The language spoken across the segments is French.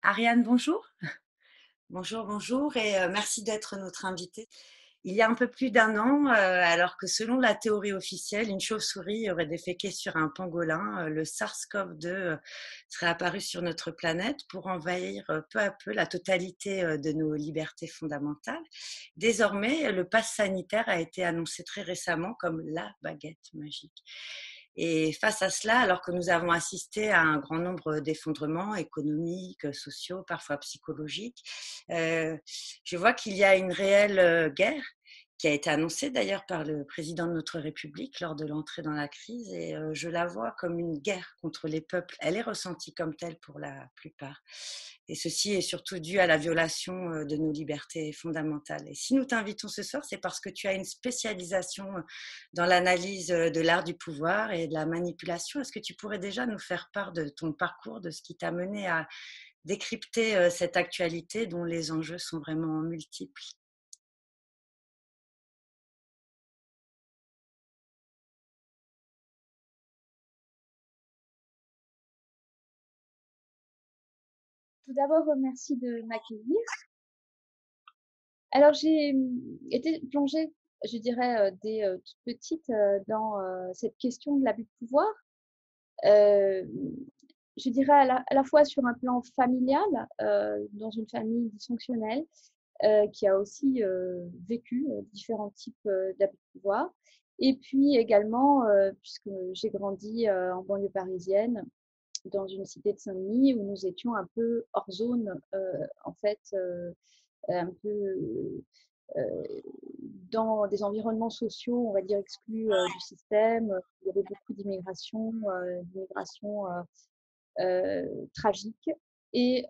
Ariane, bonjour. Bonjour, bonjour et merci d'être notre invitée. Il y a un peu plus d'un an, alors que selon la théorie officielle, une chauve-souris aurait déféqué sur un pangolin, le SARS-CoV-2 serait apparu sur notre planète pour envahir peu à peu la totalité de nos libertés fondamentales. Désormais, le pass sanitaire a été annoncé très récemment comme la baguette magique. Et face à cela, alors que nous avons assisté à un grand nombre d'effondrements économiques, sociaux, parfois psychologiques, je vois qu'il y a une réelle guerre qui a été annoncée d'ailleurs par le président de notre République lors de l'entrée dans la crise et je la vois comme une guerre contre les peuples. Elle est ressentie comme telle pour la plupart. Et ceci est surtout dû à la violation de nos libertés fondamentales. Et si nous t'invitons ce soir, c'est parce que tu as une spécialisation dans l'analyse de l'art du pouvoir et de la manipulation. Est-ce que tu pourrais déjà nous faire part de ton parcours, de ce qui t'a mené à décrypter cette actualité dont les enjeux sont vraiment multiples? Tout d'abord, merci de m'accueillir. Alors j'ai, été plongée, je dirais, dès, toute petite, dans, cette question de l'abus de pouvoir. Hem, je dirais à la fois sur un plan familial, dans une famille dysfonctionnelle, qui a aussi, vécu, différents types, d'abus de pouvoir. Et puis également, puisque j'ai grandi, en banlieue parisienne, dans une cité de Saint-Denis où nous étions un peu hors zone, en fait, un peu, dans des environnements sociaux, on va dire exclus, du système. Il y avait beaucoup d'immigration, tragique. Et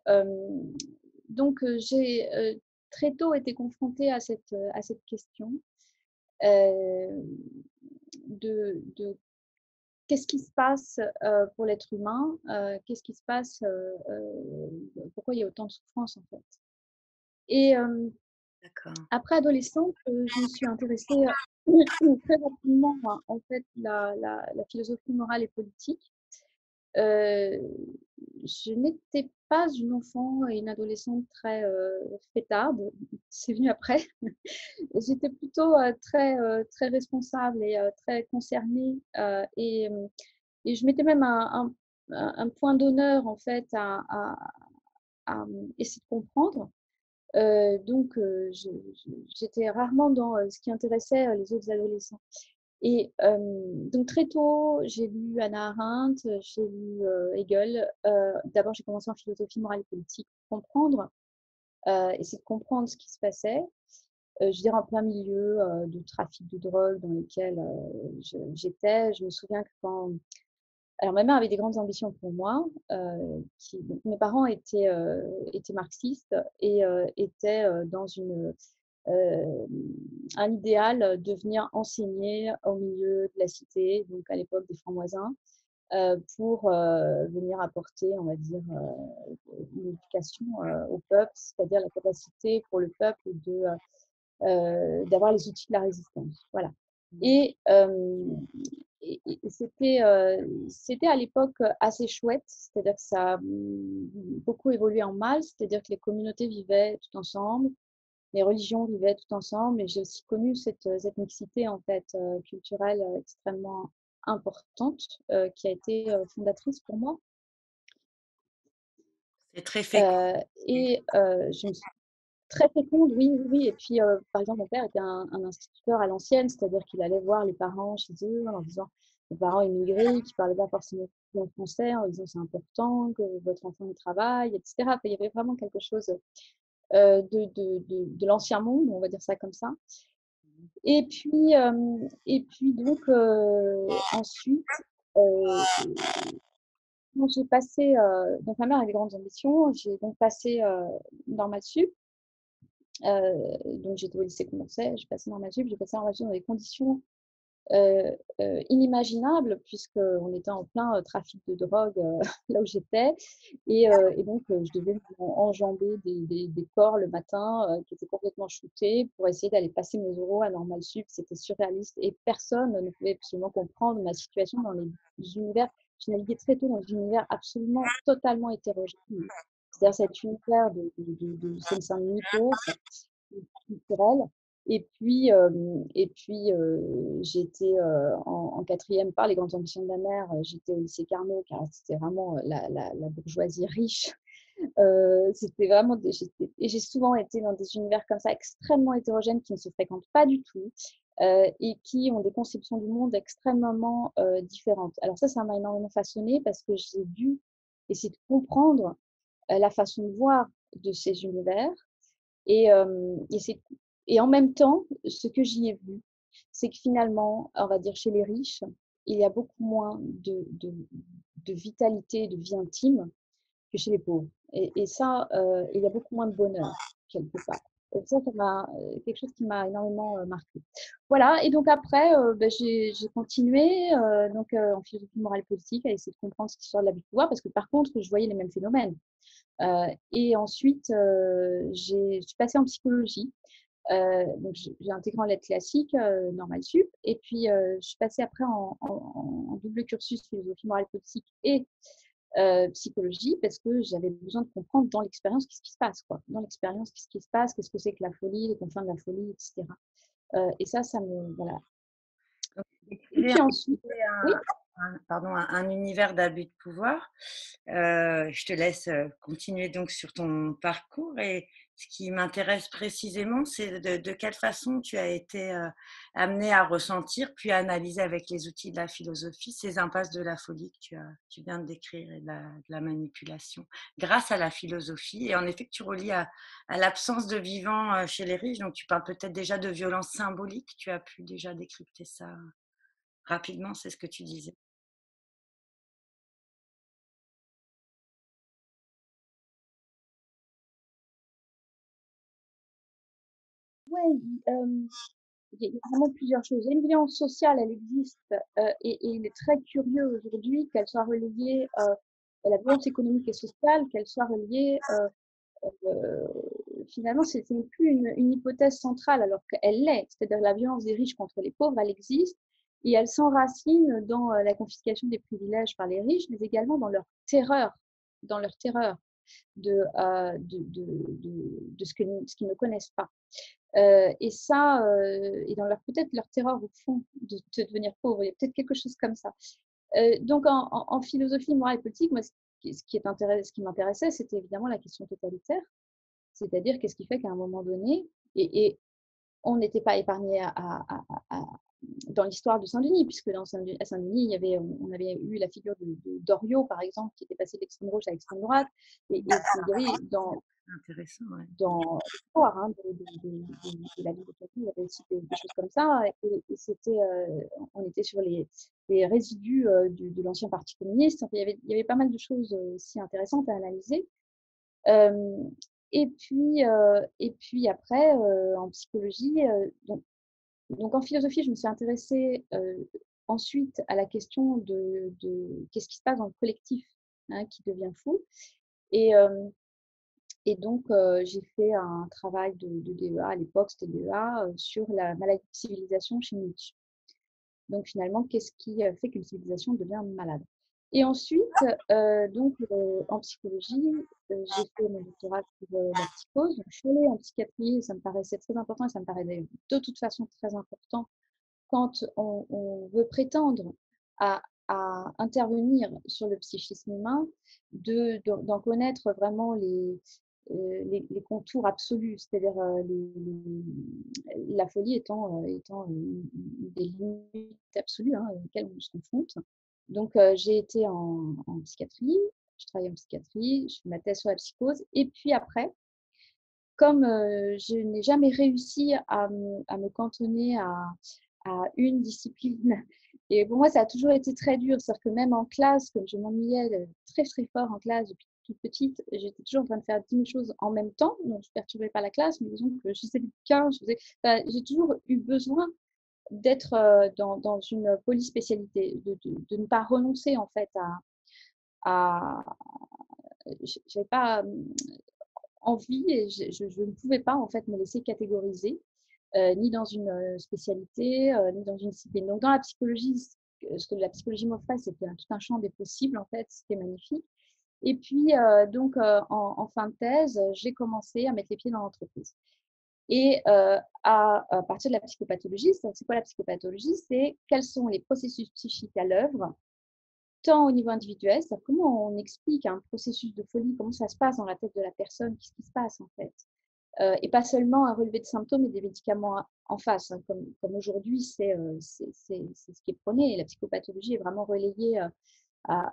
donc j'ai, très tôt été confrontée à cette question, heu, de qu'est-ce qui se passe, pour l'être humain? Qu'est-ce qui se passe, pourquoi il y a autant de souffrance, en fait? Et D'accord. après adolescente, je me suis intéressée, très rapidement à, en fait, la philosophie morale et politique. Heu, je n'étais pas une enfant et une adolescente très, fêtarde, c'est venu après. J'étais plutôt, très, très responsable et très concernée, et je mettais même un point d'honneur, en fait, à essayer de comprendre. Donc j'étais rarement dans, ce qui intéressait, les autres adolescents. Et donc très tôt, j'ai lu Hannah Arendt, j'ai lu, Hegel. D'abord, j'ai commencé en philosophie morale et politique pour comprendre, essayer de comprendre ce qui se passait. Je dirais en plein milieu, de trafic de drogue dans lequel, j'étais. Je me souviens que quand alors ma mère avait des grandes ambitions pour moi, donc mes parents étaient marxistes et étaient, dans heu, un idéal de venir enseigner au milieu de la cité, donc à l'époque des francs-moisins, pour, venir apporter, on va dire, une éducation, au peuple, c'est-à-dire la capacité pour le peuple d'avoir les outils de la résistance. Voilà. Et c'était à l'époque assez chouette, c'est-à-dire que ça a, beaucoup évolué en mal, c'est-à-dire que les communautés vivaient tout ensemble, les religions vivaient tout ensemble, et j'ai aussi connu cette mixité, en fait, culturelle, extrêmement importante, qui a été, fondatrice pour moi. C'est très fécond. Heu et je me suis très féconde, oui, oui, oui. Et puis, par exemple, mon père était un instituteur à l'ancienne, c'est-à-dire qu'il allait voir les parents chez eux en leur disant, les parents immigrés qui parlaient pas forcément bien français, en leur disant: «C'est important que votre enfant y travaille», et cetera. Enfin, il y avait vraiment quelque chose, de l'ancien monde, on va dire ça comme ça. Et puis donc, ensuite, heu, quand j'ai passé, donc ma mère avait des grandes ambitions, j'ai donc passé, normal sup. Donc j'étais au lycée Condorcet, j'ai passé normal sup, j'ai passé normal sup dans des conditions, inimaginables, puisqu'on était en plein, trafic de drogue, là où j'étais. Et donc je devais enjamber des corps le matin, qui étaient complètement shootés, pour essayer d'aller passer mes oraux à normal sup. C'était surréaliste et personne ne pouvait absolument comprendre ma situation dans les univers. Je naviguais très tôt dans des univers absolument totalement hétérogènes. c'est-à-dire cet univers de Seine-Saint-Denis pauvre, culturel. J'étais en quatrième par les grandes ambitions de ma mère, j'étais au lycée Carnot, car c'était vraiment la bourgeoisie riche. C'était vraiment et j'ai souvent été dans des univers comme ça extrêmement hétérogènes qui ne se fréquentent pas du tout et qui ont des conceptions du monde extrêmement différentes. Alors ça m'a énormément façonnée parce que j'ai dû essayer de comprendre la façon de voir de ces univers et, et en même temps, ce que j'y ai vu, c'est que finalement, on va dire chez les riches, il y a beaucoup moins de vitalité, de vie intime que chez les pauvres. Et ça, il y a beaucoup moins de bonheur, quelque part. Et ça m'a quelque chose qui m'a énormément marqué. Voilà, et donc après, j'ai continué en philosophie morale politique à essayer de comprendre ce qui sort de l'abus de pouvoir, parce que par contre, je voyais les mêmes phénomènes. Et ensuite, je suis passée en psychologie. Donc j'ai intégré en lettres classiques, normale sup, et puis je suis passée après en double cursus philosophie morale politique et psychologie, parce que j'avais besoin de comprendre dans l'expérience qu'est-ce qui se passe, quoi. Dans l'expérience, qu'est-ce qui se passe, qu'est-ce que c'est que la folie, les confins de la folie, etc. Et ça me voilà. Donc, tu Et décrivais puis ensuite, oui. un univers d'abus de pouvoir. Je te laisse continuer donc sur ton parcours et ce qui m'intéresse précisément, c'est de quelle façon tu as été amené à ressentir puis à analyser avec les outils de la philosophie ces impasses de la folie que tu viens de décrire et de la manipulation grâce à la philosophie. Et en effet, que tu relis à l'absence de vivant chez les riches, donc tu parles peut-être déjà de violence symbolique, tu as pu déjà décrypter ça rapidement, c'est ce que tu disais. Ouais, il y a vraiment plusieurs choses. Il y a une violence sociale, elle existe, et il est très curieux aujourd'hui qu'elle soit reliée à la violence économique et sociale, qu'elle soit reliée euh, finalement, ce n'est plus une hypothèse centrale alors qu'elle l'est. C'est-à-dire la violence des riches contre les pauvres, elle existe et elle s'enracine dans la confiscation des privilèges par les riches, mais également dans leur terreur de ce qu'ils ne connaissent pas. Et dans leur peut-être leur terreur au fond de devenir pauvre, il y a peut-être quelque chose comme ça. Donc en philosophie morale et politique, moi, ce qui m'intéressait, c'était évidemment la question totalitaire, c'est-à-dire qu'est-ce qui fait qu'à un moment donné, et on n'était pas épargné dans l'histoire de Saint-Denis, puisque à Saint-Denis, on avait eu la figure de Doriot, par exemple, qui était passé de l'extrême gauche à l'extrême droite, et il y avait Intéressant, ouais. dans l'histoire de la vie de Paris, il y avait aussi des choses comme ça, et c'était, on était sur les résidus de l'ancien parti communiste. Enfin, il y avait pas mal de choses aussi intéressantes à analyser. Euh, et puis après, en psychologie, donc en philosophie, je me suis intéressée ensuite à la question de qu'est-ce qui se passe dans le collectif, hein, qui devient fou. Et, euh, et donc, j'ai fait un travail de DEA, à l'époque c'était DEA, sur la maladie de civilisation chez Nietzsche. Donc finalement, qu'est-ce qui fait qu'une civilisation devient malade? Et ensuite, en psychologie, j'ai fait mon doctorat sur la psychose. Donc, je suis allée en psychiatrie, et ça me paraissait très important et ça me paraît de toute façon très important quand on veut prétendre à intervenir sur le psychisme humain, d'en connaître vraiment les contours absolus, c'est-à-dire la folie étant une des limites absolues auxquelles on se confronte. Donc, j'ai été en psychiatrie, je travaille en psychiatrie, je fais ma thèse sur la psychose, et puis après, comme je n'ai jamais réussi à me cantonner à une discipline, et pour moi, ça a toujours été très dur, c'est-à-dire que même en classe, comme je m'ennuyais très très fort en classe depuis toute petite, j'étais toujours en train de faire 10 000 choses en même temps, donc je ne perturbais pas la classe, mais disons que je faisais des bouquins, enfin, j'ai toujours eu besoin d'être dans une polyspécialité, de ne pas renoncer en fait à j'avais pas envie et je ne pouvais pas en fait me laisser catégoriser ni dans une spécialité ni dans une discipline. Donc dans la psychologie, ce que la psychologie m'offrait, c'était tout un champ des possibles en fait, c'était magnifique. Et puis, donc, en fin de thèse, j'ai commencé à mettre les pieds dans l'entreprise. Et à partir de la psychopathologie, c'est quoi la psychopathologie? C'est quels sont les processus psychiques à l'œuvre, tant au niveau individuel, c'est-à-dire comment on explique un processus de folie, comment ça se passe dans la tête de la personne, qu'est-ce qui se passe en fait. Et pas seulement un relevé de symptômes et des médicaments en face, hein, comme aujourd'hui, c'est ce qui est prôné. La psychopathologie est vraiment relayée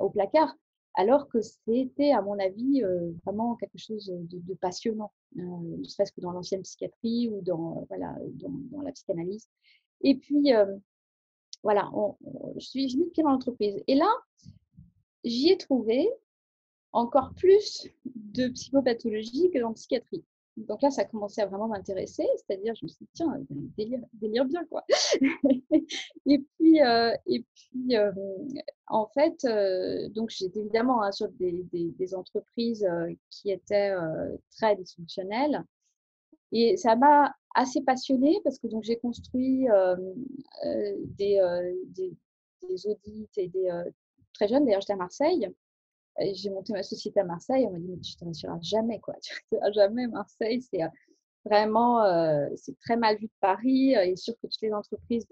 au placard, alors que c'était, à mon avis, vraiment quelque chose de passionnant, ne serait-ce que dans l'ancienne psychiatrie ou voilà, dans la psychanalyse. Et puis, voilà, j'ai mis le pied dans l'entreprise. Et là, j'y ai trouvé encore plus de psychopathologie que dans psychiatrie. Donc là, ça a commencé à vraiment m'intéresser, c'est-à-dire, je me suis dit, tiens, délire bien, quoi. Et puis, en fait, donc j'étais évidemment, hein, sur des entreprises qui étaient très dysfonctionnelles. Et ça m'a assez passionnée parce que donc j'ai construit des audits et très jeune, d'ailleurs j'étais à Marseille. Et j'ai monté ma société à Marseille. On m'a dit, mais tu ne réussiras jamais, quoi. Tu ne réussiras jamais. Marseille, c'est vraiment, c'est très mal vu de Paris. Et sûr que toutes les entreprises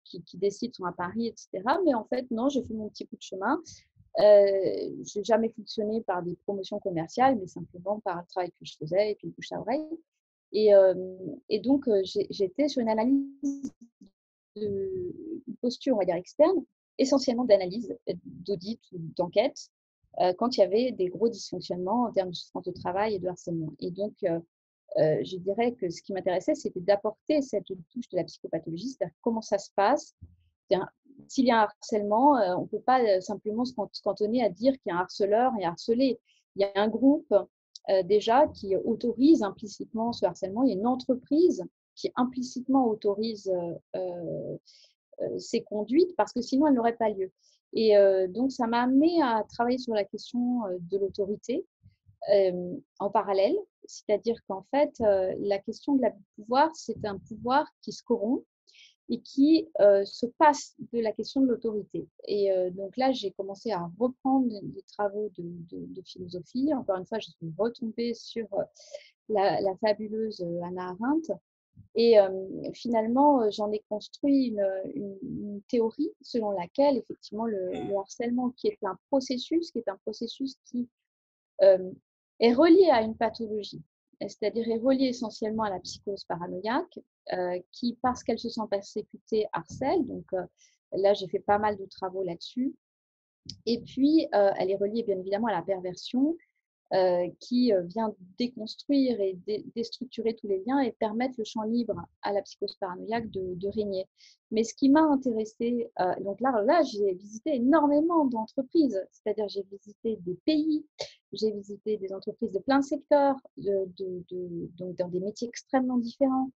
qui décident sont à Paris, etc. Mais en fait, non, j'ai fait mon petit bout de chemin. Je n'ai jamais fonctionné par des promotions commerciales, mais simplement par le travail que je faisais et puis le bouche à oreille. Et donc, j'étais sur une analyse, une posture, on va dire, externe, essentiellement d'analyse, d'audit ou d'enquête, quand il y avait des gros dysfonctionnements en termes de souffrance de travail et de harcèlement. Et donc, je dirais que ce qui m'intéressait, c'était d'apporter cette touche de la psychopathologie, c'est-à-dire comment ça se passe. S'il y a un harcèlement, on ne peut pas simplement se cantonner à dire qu'il y a un harceleur et un harcelé. Il y a un groupe déjà qui autorise implicitement ce harcèlement. Il y a une entreprise qui implicitement autorise ces conduites parce que sinon elles n'auraient pas lieu. Et donc ça m'a amené à travailler sur la question de l'autorité en parallèle, c'est-à-dire qu'en fait la question de l'abus de pouvoir, c'est un pouvoir qui se corrompt et qui se passe de la question de l'autorité. Et donc là, j'ai commencé à reprendre des travaux de philosophie. Encore une fois, je suis retombée sur la fabuleuse Hannah Arendt. Et finalement, j'en ai construit une théorie selon laquelle, effectivement, le harcèlement, qui est un processus, qui est relié à une pathologie, c'est-à-dire est relié essentiellement à la psychose paranoïaque, qui, parce qu'elle se sent persécutée, harcèle. Donc là, j'ai fait pas mal de travaux là-dessus. Et puis, elle est reliée bien évidemment à la perversion, qui vient déconstruire et déstructurer tous les liens et permettre le champ libre à la psychose paranoïaque de régner. Mais ce qui m'a intéressée, donc là j'ai visité énormément d'entreprises, c'est-à-dire j'ai visité des pays, j'ai visité des entreprises de plein de secteurs, donc dans des métiers extrêmement différents.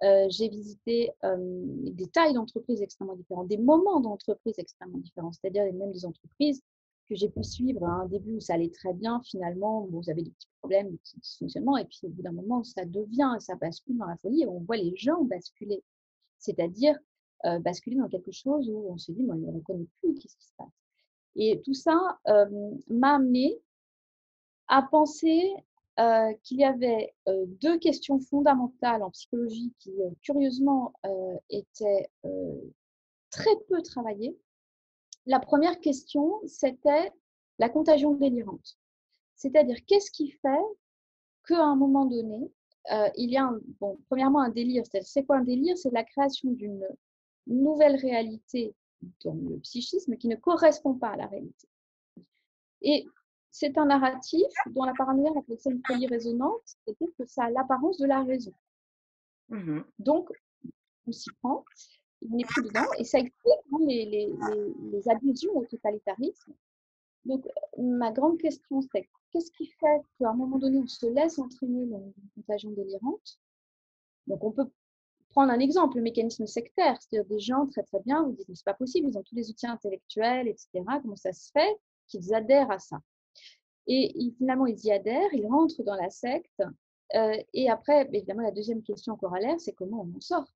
J'ai visité des tailles d'entreprises extrêmement différentes, des moments d'entreprises extrêmement différents, c'est-à-dire même des entreprises que j'ai pu suivre à un début où ça allait très bien, finalement, bon, vous avez des petits problèmes, des petits dysfonctionnements, et puis au bout d'un moment, ça devient, ça bascule dans la folie, et on voit les gens basculer, c'est-à-dire basculer dans quelque chose où on se dit, moi, on ne connaît plus, qu'est-ce qui se passe. Et tout ça m'a amené à penser qu'il y avait deux questions fondamentales en psychologie qui, curieusement, étaient très peu travaillées. La première question, c'était la contagion délirante. C'est-à-dire, qu'est-ce qui fait qu'à un moment donné, il y a, premièrement, un délire. C'est quoi un délire? C'est la création d'une nouvelle réalité dans le psychisme qui ne correspond pas à la réalité. Et c'est un narratif dont la paranoïa appelle ça une folie résonante, c'est-à-dire que ça a l'apparence de la raison. Donc, on s'y prend, on n'est plus dedans, et ça explique les adhésions au totalitarisme. Donc, ma grande question, c'est qu'est-ce qui fait qu'à un moment donné, on se laisse entraîner dans une contagion délirante? Donc, on peut prendre un exemple, le mécanisme sectaire, c'est-à-dire des gens très très bien, vous dites, mais c'est pas possible, ils ont tous les outils intellectuels, etc. Comment ça se fait qu'ils adhèrent à ça? Et finalement, ils y adhèrent, ils rentrent dans la secte. Et après, évidemment, la deuxième question corollaire, c'est comment on en sort?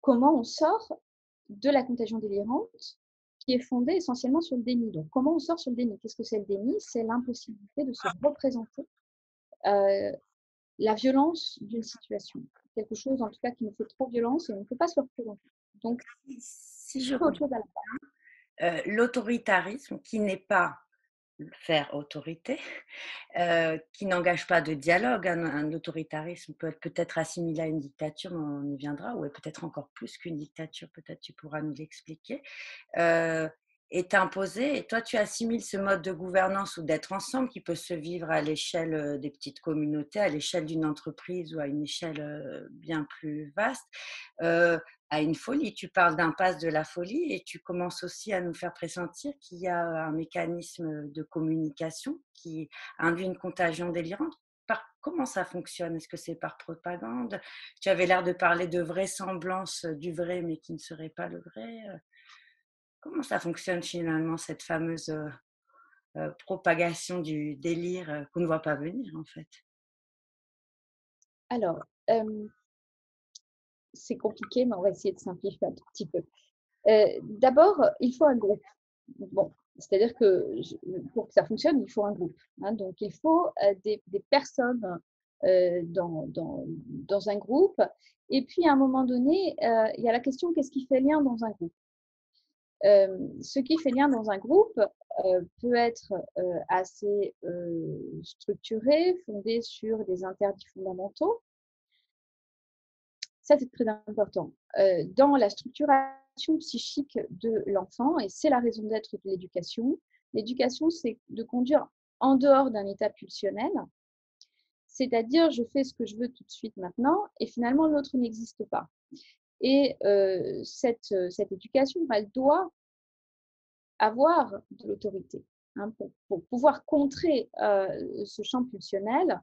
Comment on sort de la contagion délirante qui est fondée essentiellement sur le déni. Donc, comment on sort sur le déni? Qu'est-ce que c'est le déni? C'est l'impossibilité de se représenter la violence d'une situation. Quelque chose, en tout cas, qui nous fait trop violence et on ne peut pas se le représenter. Donc, Si je autre comprends, chose à la l'autoritarisme qui n'est pas faire autorité, qui n'engage pas de dialogue. Un autoritarisme peut peut-être assimilé à une dictature, mais on y viendra, ou peut-être encore plus qu'une dictature, peut-être tu pourras nous l'expliquer, euh, est imposé. Et toi, tu assimiles ce mode de gouvernance ou d'être ensemble qui peut se vivre à l'échelle des petites communautés, à l'échelle d'une entreprise ou à une échelle bien plus vaste, euh, à une folie. Tu parles d'impasse de la folie et tu commences aussi à nous faire pressentir qu'il y a un mécanisme de communication qui induit une contagion délirante. Comment ça fonctionne? Est-ce que c'est par propagande? Tu avais l'air de parler de vraisemblance du vrai, mais qui ne serait pas le vrai. Comment ça fonctionne finalement, cette fameuse propagation du délire qu'on ne voit pas venir en fait? Alors, c'est compliqué, mais on va essayer de simplifier un tout petit peu. D'abord, il faut un groupe. Bon, c'est-à-dire que pour que ça fonctionne, il faut un groupe. Hein. Donc, il faut des personnes dans un groupe. Et puis, à un moment donné, il y a la question, qu'est-ce qui fait lien dans un groupe? Ce qui fait lien dans un groupe peut être assez structuré, fondé sur des interdits fondamentaux. Ça, c'est très important. Dans la structuration psychique de l'enfant, et c'est la raison d'être de l'éducation, c'est de conduire en dehors d'un état pulsionnel, c'est-à-dire je fais ce que je veux tout de suite maintenant, et finalement l'autre n'existe pas. Et cette éducation, elle doit avoir de l'autorité. Hein, pour pouvoir contrer ce champ pulsionnel,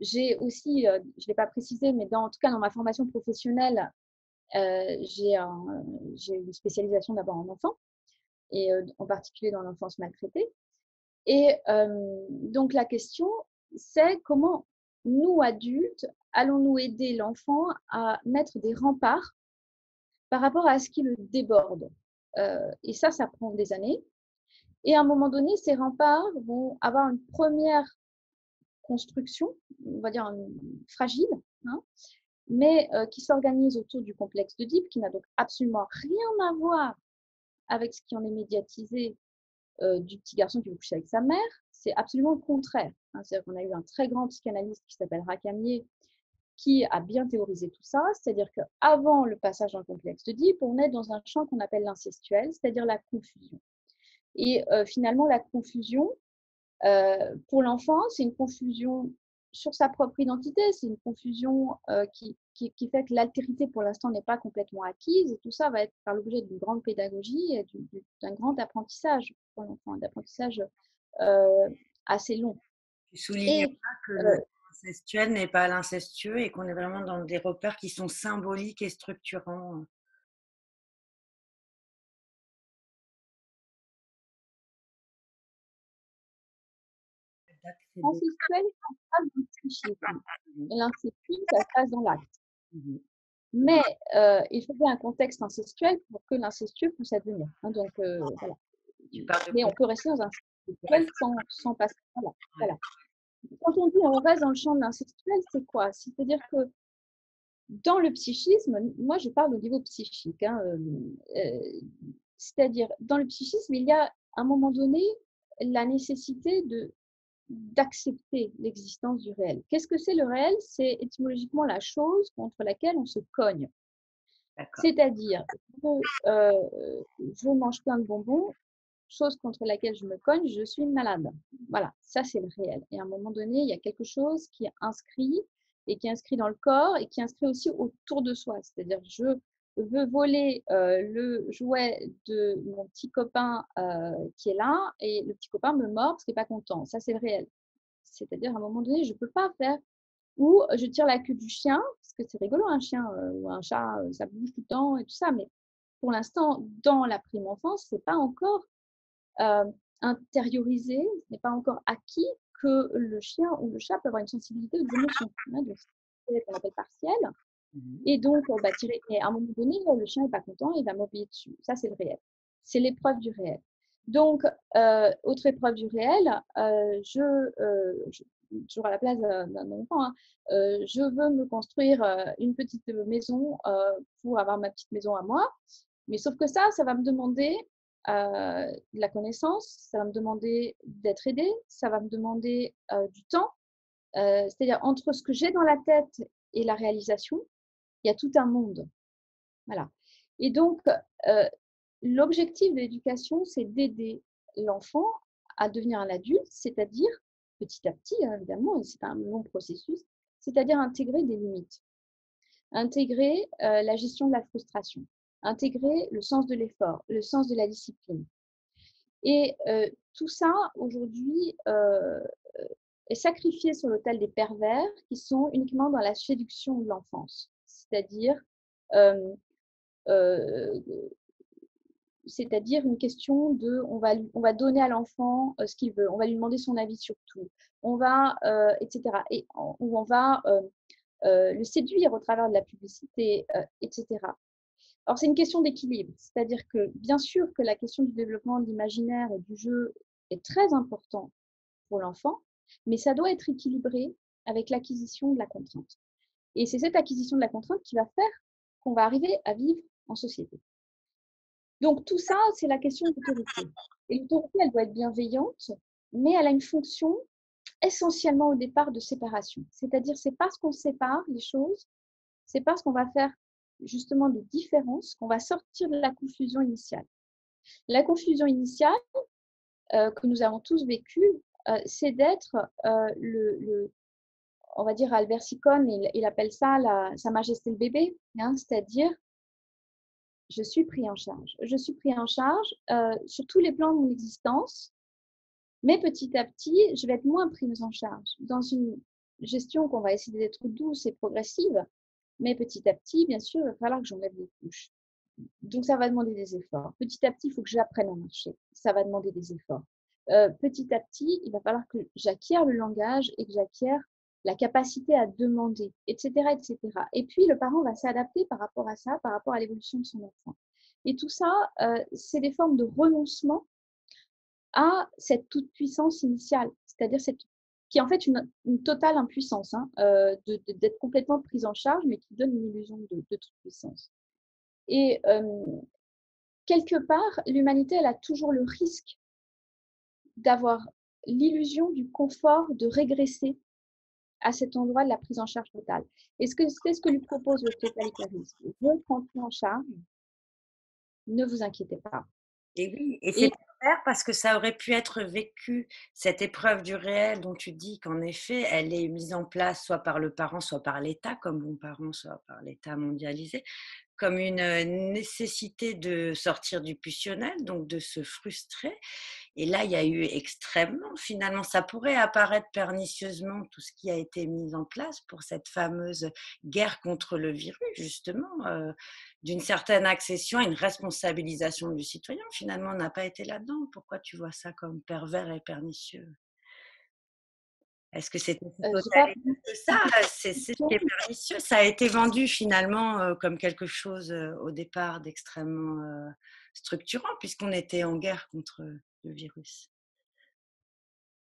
j'ai aussi, je ne l'ai pas précisé, mais en tout cas dans ma formation professionnelle, j'ai une spécialisation d'abord en enfants, et en particulier dans l'enfance maltraitée. Et donc la question, c'est comment nous, adultes, allons-nous aider l'enfant à mettre des remparts par rapport à ce qui le déborde. Et ça prend des années. Et à un moment donné, ces remparts vont avoir une première construction, on va dire fragile, hein, mais qui s'organise autour du complexe d'Oedipe, qui n'a donc absolument rien à voir avec ce qui en est médiatisé du petit garçon qui veut coucher avec sa mère. C'est absolument le contraire. Hein. C'est-à-dire qu'on a eu un très grand psychanalyste qui s'appelle Racamier, qui a bien théorisé tout ça, c'est-à-dire qu'avant le passage dans le complexe d'Oedipe, on est dans un champ qu'on appelle l'incestuel, c'est-à-dire la confusion. Et finalement, la confusion, pour l'enfant, c'est une confusion sur sa propre identité, c'est une confusion qui fait que l'altérité pour l'instant n'est pas complètement acquise, et tout ça va être par l'objet d'une grande pédagogie et d'un grand apprentissage pour l'enfant, d'apprentissage assez long. Tu soulignes Et pas que l'incestuel n'est pas l'incestueux et qu'on est vraiment dans des repères qui sont symboliques et structurants. D'accéder. l'incestuel, ça se passe dans le psychisme. Et l'incestueux, ça se passe dans l'acte. Mhm. Mais il faut bien un contexte incestuel pour que l'incestueux puisse advenir. Hein, donc, voilà. Tu parles de Mais on peut rester dans un incestuel sans passer par là. Voilà. Quand on dit on reste dans le champ de l'incestuel, c'est quoi? C'est-à-dire que dans le psychisme, moi je parle au niveau psychique, hein, c'est-à-dire dans le psychisme, il y a à un moment donné la nécessité d'accepter l'existence du réel. Qu'est-ce que c'est le réel? C'est étymologiquement la chose contre laquelle on se cogne. C'est-à-dire, je mange plein de bonbons, chose contre laquelle je me cogne, je suis malade. Voilà, ça c'est le réel. Et à un moment donné, il y a quelque chose qui est inscrit et qui est inscrit dans le corps et qui est inscrit aussi autour de soi. C'est-à-dire, je veux voler le jouet de mon petit copain qui est là et le petit copain me mord parce qu'il n'est pas content. Ça c'est le réel. C'est-à-dire, à un moment donné, je ne peux pas faire. Ou je tire la queue du chien, parce que c'est rigolo un chien ou un chat, ça bouge tout le temps et tout ça, mais pour l'instant, dans la prime enfance, c'est pas encore intériorisé, ce n'est pas encore acquis que le chien ou le chat peut avoir une sensibilité aux émotions. Hein, donc, c'est ce qu'on appelle partielle. Mmh. Et donc, et à un moment donné, le chien n'est pas content, il va m'obéir dessus. Ça, c'est le réel. C'est l'épreuve du réel. Donc, autre épreuve du réel, toujours à la place d'un enfant, hein, je veux me construire une petite maison pour avoir ma petite maison à moi. Mais sauf que ça va me demander de la connaissance, ça va me demander d'être aidé, ça va me demander du temps. C'est-à-dire entre ce que j'ai dans la tête et la réalisation, il y a tout un monde. Voilà. Et donc, l'objectif de l'éducation, c'est d'aider l'enfant à devenir un adulte, c'est-à-dire, petit à petit, hein, évidemment, et c'est un long processus, c'est-à-dire intégrer des limites, intégrer la gestion de la frustration, intégrer le sens de l'effort, le sens de la discipline. Et tout ça, aujourd'hui, est sacrifié sur l'autel des pervers qui sont uniquement dans la séduction de l'enfance. Euh, euh, c'est-à-dire une question de on va donner à l'enfant ce qu'il veut, on va lui demander son avis sur tout, etc. Et où on va le séduire au travers de la publicité, etc. Alors, c'est une question d'équilibre, c'est-à-dire que bien sûr que la question du développement de l'imaginaire et du jeu est très important pour l'enfant, mais ça doit être équilibré avec l'acquisition de la contrainte. Et c'est cette acquisition de la contrainte qui va faire qu'on va arriver à vivre en société. Donc tout ça, c'est la question de l'autorité. Et l'autorité, elle doit être bienveillante, mais elle a une fonction essentiellement au départ de séparation. C'est-à-dire, c'est parce qu'on sépare les choses, c'est parce qu'on va faire justement des différences qu'on va sortir de la confusion initiale. La confusion initiale que nous avons tous vécue, c'est d'être on va dire Albert Sicone, il appelle ça Sa Majesté le bébé, hein, c'est-à-dire je suis pris en charge. Je suis pris en charge sur tous les plans de mon existence, mais petit à petit, je vais être moins prise en charge. Dans une gestion qu'on va essayer d'être douce et progressive, mais petit à petit, bien sûr, il va falloir que j'enlève les couches. Donc, ça va demander des efforts. Petit à petit, il faut que j'apprenne à marcher. Ça va demander des efforts. Petit à petit, il va falloir que j'acquière le langage et que j'acquière la capacité à demander, etc., etc. Et puis, le parent va s'adapter par rapport à ça, par rapport à l'évolution de son enfant. Et tout ça, c'est des formes de renoncement à cette toute-puissance initiale, c'est-à-dire qui est en fait une totale impuissance, hein, d'être complètement prise en charge, mais qui donne une illusion de toute-puissance. Et quelque part, l'humanité, elle a toujours le risque d'avoir l'illusion du confort de régresser à cet endroit de la prise en charge totale. Et c'est ce que lui propose le totalitarisme. Je prends tout en charge, ne vous inquiétez pas. Et oui, et c'est Et pervers parce que ça aurait pu être vécu, cette épreuve du réel dont tu dis qu'en effet, elle est mise en place soit par le parent, soit par l'État, comme bon parent, soit par l'État mondialisé, comme une nécessité de sortir du pulsionnel, donc de se frustrer. Et là, il y a eu extrêmement, finalement, ça pourrait apparaître pernicieusement tout ce qui a été mis en place pour cette fameuse guerre contre le virus, justement, d'une certaine accession à une responsabilisation du citoyen. Finalement, on n'a pas été là-dedans. Pourquoi tu vois ça comme pervers et pernicieux? Est-ce que c'était si j'ai pas totalitaire que ça? C'est ce qui est pernicieux. Ça a été vendu finalement comme quelque chose au départ d'extrêmement structurant, puisqu'on était en guerre contre le virus.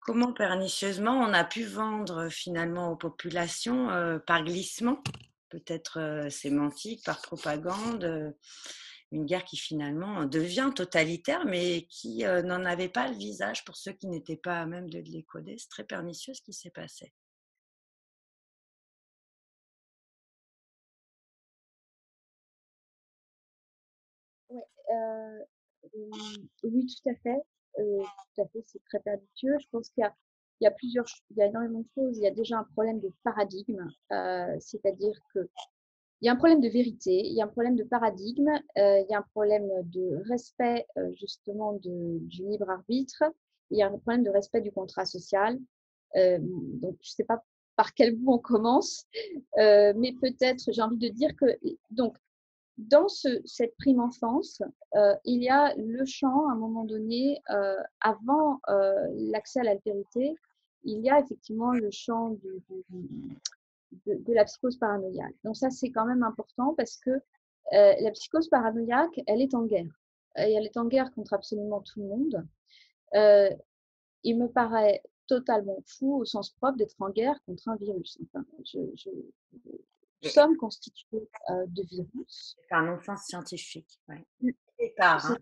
Comment pernicieusement on a pu vendre finalement aux populations par glissement, peut-être sémantique, par propagande, une guerre qui finalement devient totalitaire, mais qui n'en avait pas le visage pour ceux qui n'étaient pas à même de les coder. C'est très pernicieux ce qui s'est passé. Ouais, oui, tout à fait. Tout à fait, c'est très pernicieux. Je pense il y a il y a énormément de choses. Il y a déjà un problème de paradigme, c'est-à-dire que il y a un problème de vérité, il y a un problème de paradigme, il y a un problème de respect justement du libre arbitre, il y a un problème de respect du contrat social. Donc, je ne sais pas par quel bout on commence, mais peut-être j'ai envie de dire que donc dans cette prime enfance, il y a le champ, à un moment donné, avant l'accès à l'altérité, il y a effectivement le champ de la psychose paranoïaque. Donc ça, c'est quand même important parce que la psychose paranoïaque, elle est en guerre. Et elle est en guerre contre absolument tout le monde. Euh, il me paraît totalement fou au sens propre d'être en guerre contre un virus. Enfin, nous Et sommes constitués de virus. c'est un non-sens scientifique, ouais. Mm. Départ, hein.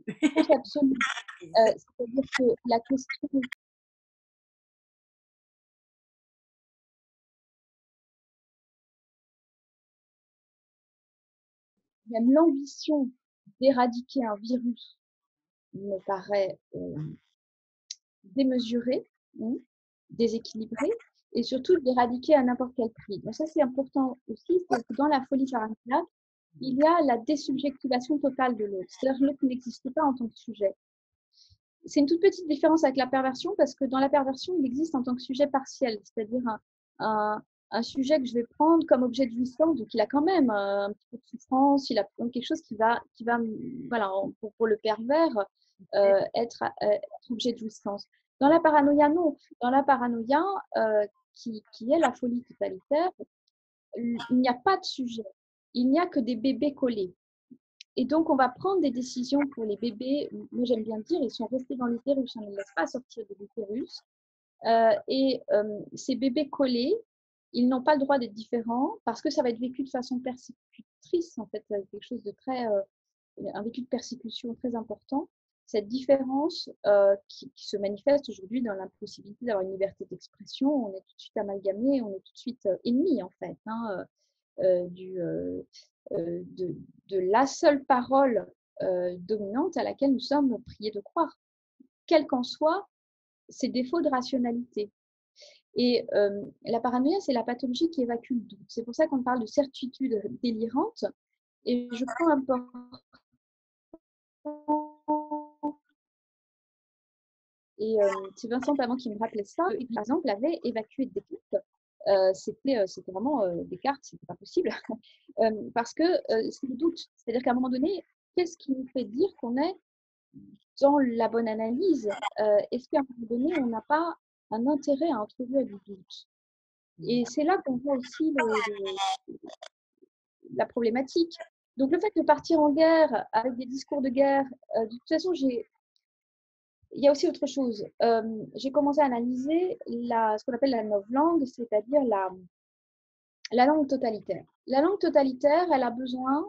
C'est une chose absolue. C'est-à-dire que la question, même l'ambition d'éradiquer un virus me paraît démesurée, déséquilibrée, et surtout d'éradiquer à n'importe quel prix. Donc ça, c'est important aussi, c'est que dans la folie paranoïaque, il y a la désubjectivation totale de l'autre. C'est-à-dire que l'autre n'existe pas en tant que sujet. C'est une toute petite différence avec la perversion parce que dans la perversion, il existe en tant que sujet partiel, c'est-à-dire un sujet que je vais prendre comme objet de jouissance, donc il a quand même un petit peu de souffrance, il a quelque chose qui va voilà, pour le pervers, être objet de jouissance. Dans la paranoïa, non. Dans la paranoïa, qui est la folie totalitaire, il n'y a pas de sujet. Il n'y a que des bébés collés. Et donc, on va prendre des décisions pour les bébés. Moi, j'aime bien dire, ils sont restés dans l'utérus, on ne les laisse pas sortir de l'utérus. Ces bébés collés, ils n'ont pas le droit d'être différents parce que ça va être vécu de façon persécutrice, en fait, quelque chose de très, un vécu de persécution très important. Cette différence qui se manifeste aujourd'hui dans l'impossibilité d'avoir une liberté d'expression, on est tout de suite amalgamé, on est tout de suite ennemi, en fait, hein, de la seule parole dominante à laquelle nous sommes priés de croire, quels qu'en soient ses défauts de rationalité. Et la paranoïa, c'est la pathologie qui évacue le doute. C'est pour ça qu'on parle de certitude délirante. Et je crois important. Et c'est Vincent Pavant qui me rappelait ça. Et par exemple, avait évacué Descartes. C'était vraiment Descartes, c'était pas possible. Parce que c'est le doute. C'est-à-dire qu'à un moment donné, qu'est-ce qui nous fait dire qu'on est dans la bonne analyse? Est-ce qu'à un moment donné, on n'a pas un intérêt à introduire du doute? Et c'est là qu'on voit aussi la problématique. Donc le fait de partir en guerre avec des discours de guerre, de toute façon, il y a aussi autre chose. J'ai commencé à analyser ce qu'on appelle la novlangue, c'est-à-dire la langue totalitaire. La langue totalitaire, elle a besoin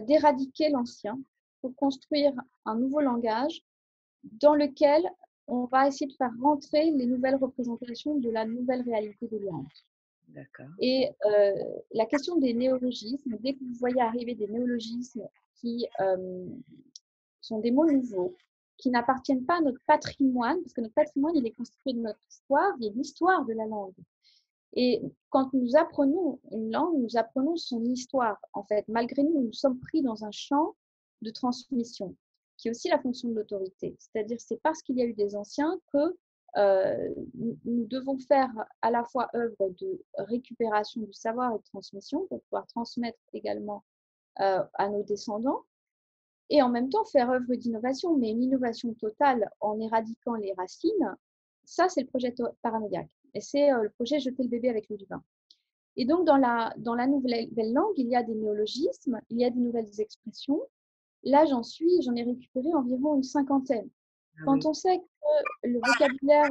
d'éradiquer l'ancien pour construire un nouveau langage dans lequel on va essayer de faire rentrer les nouvelles représentations de la nouvelle réalité délirante. D'accord. Et la question des néologismes, dès que vous voyez arriver des néologismes qui sont des mots nouveaux, qui n'appartiennent pas à notre patrimoine, parce que notre patrimoine, il est constitué de notre histoire, il y a l'histoire de la langue. Et quand nous apprenons une langue, nous apprenons son histoire. En fait, malgré nous, nous sommes pris dans un champ de transmission, qui est aussi la fonction de l'autorité. C'est-à-dire, c'est parce qu'il y a eu des anciens que nous devons faire à la fois œuvre de récupération du savoir et de transmission pour pouvoir transmettre également à nos descendants, et en même temps faire œuvre d'innovation, mais une innovation totale en éradiquant les racines, ça c'est le projet paranoïaque. Et c'est le projet jeter le bébé avec l'eau du bain. Et donc dans la nouvelle langue, il y a des néologismes, il y a des nouvelles expressions. Là, j'en ai récupéré environ une cinquantaine. Ah Quand oui. on sait que le vocabulaire,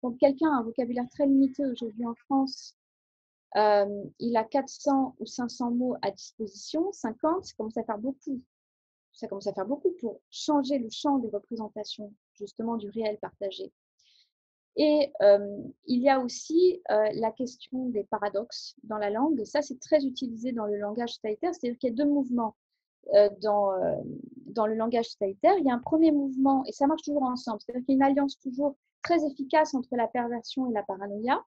quand quelqu'un a un vocabulaire très limité aujourd'hui en France, il a 400 ou 500 mots à disposition, 50, ça commence à faire beaucoup. Ça commence à faire beaucoup pour changer le champ des représentations, justement, du réel partagé. Et il y a aussi la question des paradoxes dans la langue. Ça, c'est très utilisé dans le langage totalitaire, c'est-à-dire qu'il y a deux mouvements dans le langage totalitaire. Il y a un premier mouvement, et ça marche toujours ensemble, c'est-à-dire qu'il y a une alliance toujours très efficace entre la perversion et la paranoïa.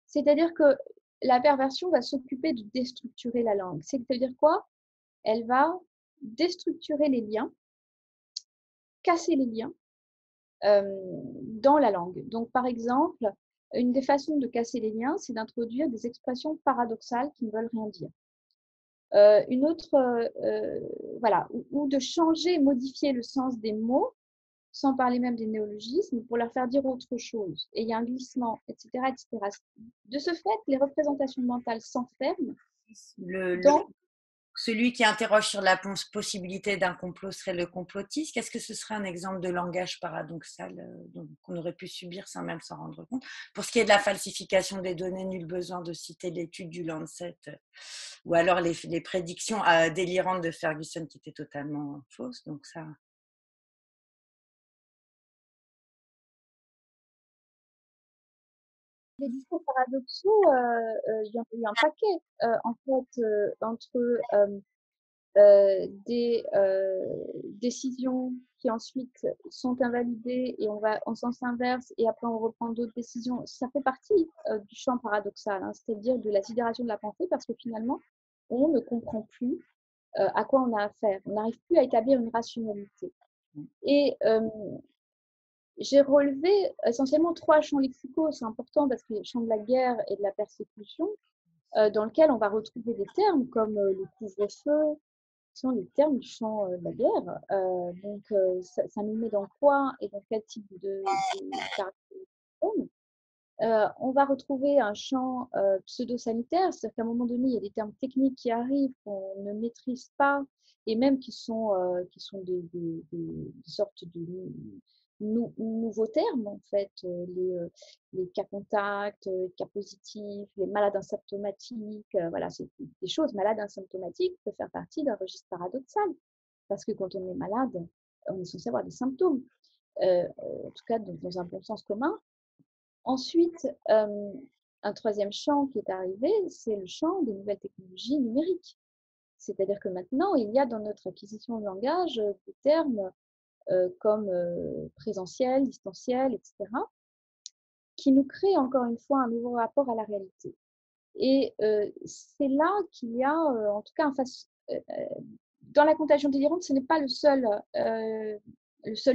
C'est-à-dire que la perversion va s'occuper de déstructurer la langue. C'est-à-dire quoi? Elle va déstructurer les liens, casser les liens dans la langue. Donc, par exemple, une des façons de casser les liens, c'est d'introduire des expressions paradoxales qui ne veulent rien dire. Une autre, voilà, ou de changer, modifier le sens des mots sans parler même des néologismes, pour leur faire dire autre chose. Et il y a un glissement, etc., etc. De ce fait, les représentations mentales s'enferment Le dans celui qui interroge sur la possibilité d'un complot serait le complotiste. Qu'est-ce que ce serait un exemple de langage paradoxal qu'on aurait pu subir sans même s'en rendre compte? Pour ce qui est de la falsification des données, nul besoin de citer l'étude du Lancet ou alors les prédictions délirantes de Ferguson qui étaient totalement fausses. Donc ça, les discours paradoxaux, il y en a eu un paquet, en fait, entre des décisions qui ensuite sont invalidées et on va en sens inverse et après on reprend d'autres décisions. Ça fait partie du champ paradoxal, hein, c'est-à-dire de la sidération de la pensée parce que finalement, on ne comprend plus à quoi on a affaire. On n'arrive plus à établir une rationalité. Et j'ai relevé essentiellement 3 champs lexicaux. C'est important parce que le champ de la guerre et de la persécution, dans lequel on va retrouver des termes comme le couvre-feu, qui sont les termes du champ de la guerre. Donc, ça nous met dans quoi et dans quel type de caractéristiques. On va retrouver un champ pseudo-sanitaire, c'est-à-dire qu'à un moment donné, il y a des termes techniques qui arrivent qu'on ne maîtrise pas et même qui sont des sortes de nouveaux termes, en fait, les cas contacts, les cas positifs, les malades asymptomatiques, voilà, c'est des choses. Malades asymptomatiques peuvent faire partie d'un registre paradoxal, parce que quand on est malade, on est censé avoir des symptômes, en tout cas dans un bon sens commun. Ensuite, un troisième champ qui est arrivé, c'est le champ des nouvelles technologies numériques. C'est-à-dire que maintenant, il y a dans notre acquisition de langage des termes comme présentiel, distanciel, etc., qui nous créent encore une fois un nouveau rapport à la réalité. Et c'est là qu'il y a, en tout cas, dans la contagion délirante, ce n'est pas le seul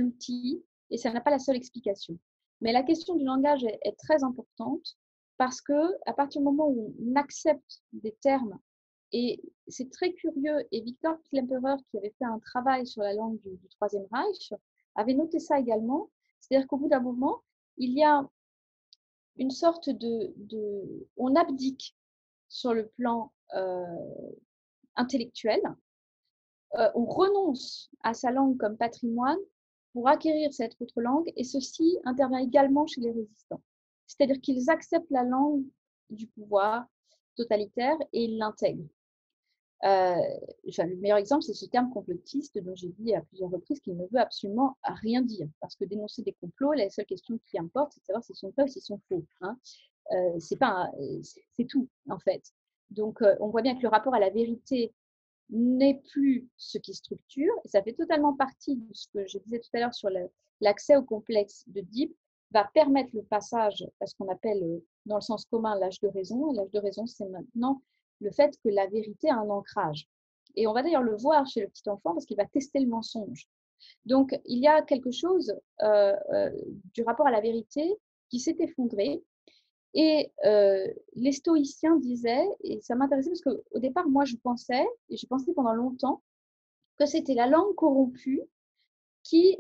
outil et ça n'a pas la seule explication. Mais la question du langage est très importante parce que à partir du moment où on accepte des termes, et c'est très curieux, et Victor Klemperer, qui avait fait un travail sur la langue du Troisième Reich, avait noté ça également, c'est-à-dire qu'au bout d'un moment, il y a une sorte on abdique sur le plan intellectuel, on renonce à sa langue comme patrimoine pour acquérir cette autre langue, et ceci intervient également chez les résistants. C'est-à-dire qu'ils acceptent la langue du pouvoir totalitaire et ils l'intègrent. Le meilleur exemple, c'est ce terme complotiste dont j'ai dit à plusieurs reprises qu'il ne veut absolument rien dire. Parce que dénoncer des complots, la seule question qui importe, c'est de savoir s'ils sont vrais ou s'ils sont faux. Hein. C'est tout, en fait. Donc, on voit bien que le rapport à la vérité n'est plus ce qui structure. Et ça fait totalement partie de ce que je disais tout à l'heure sur l'accès au complexe de Deep, va permettre le passage à ce qu'on appelle, dans le sens commun, l'âge de raison. L'âge de raison, c'est maintenant le fait que la vérité a un ancrage. Et on va d'ailleurs le voir chez le petit enfant parce qu'il va tester le mensonge. Donc, il y a quelque chose du rapport à la vérité qui s'est effondré. Et les stoïciens disaient, et ça m'intéressait parce qu'au départ, moi, je pensais, et j'ai pensé pendant longtemps, que c'était la langue corrompue qui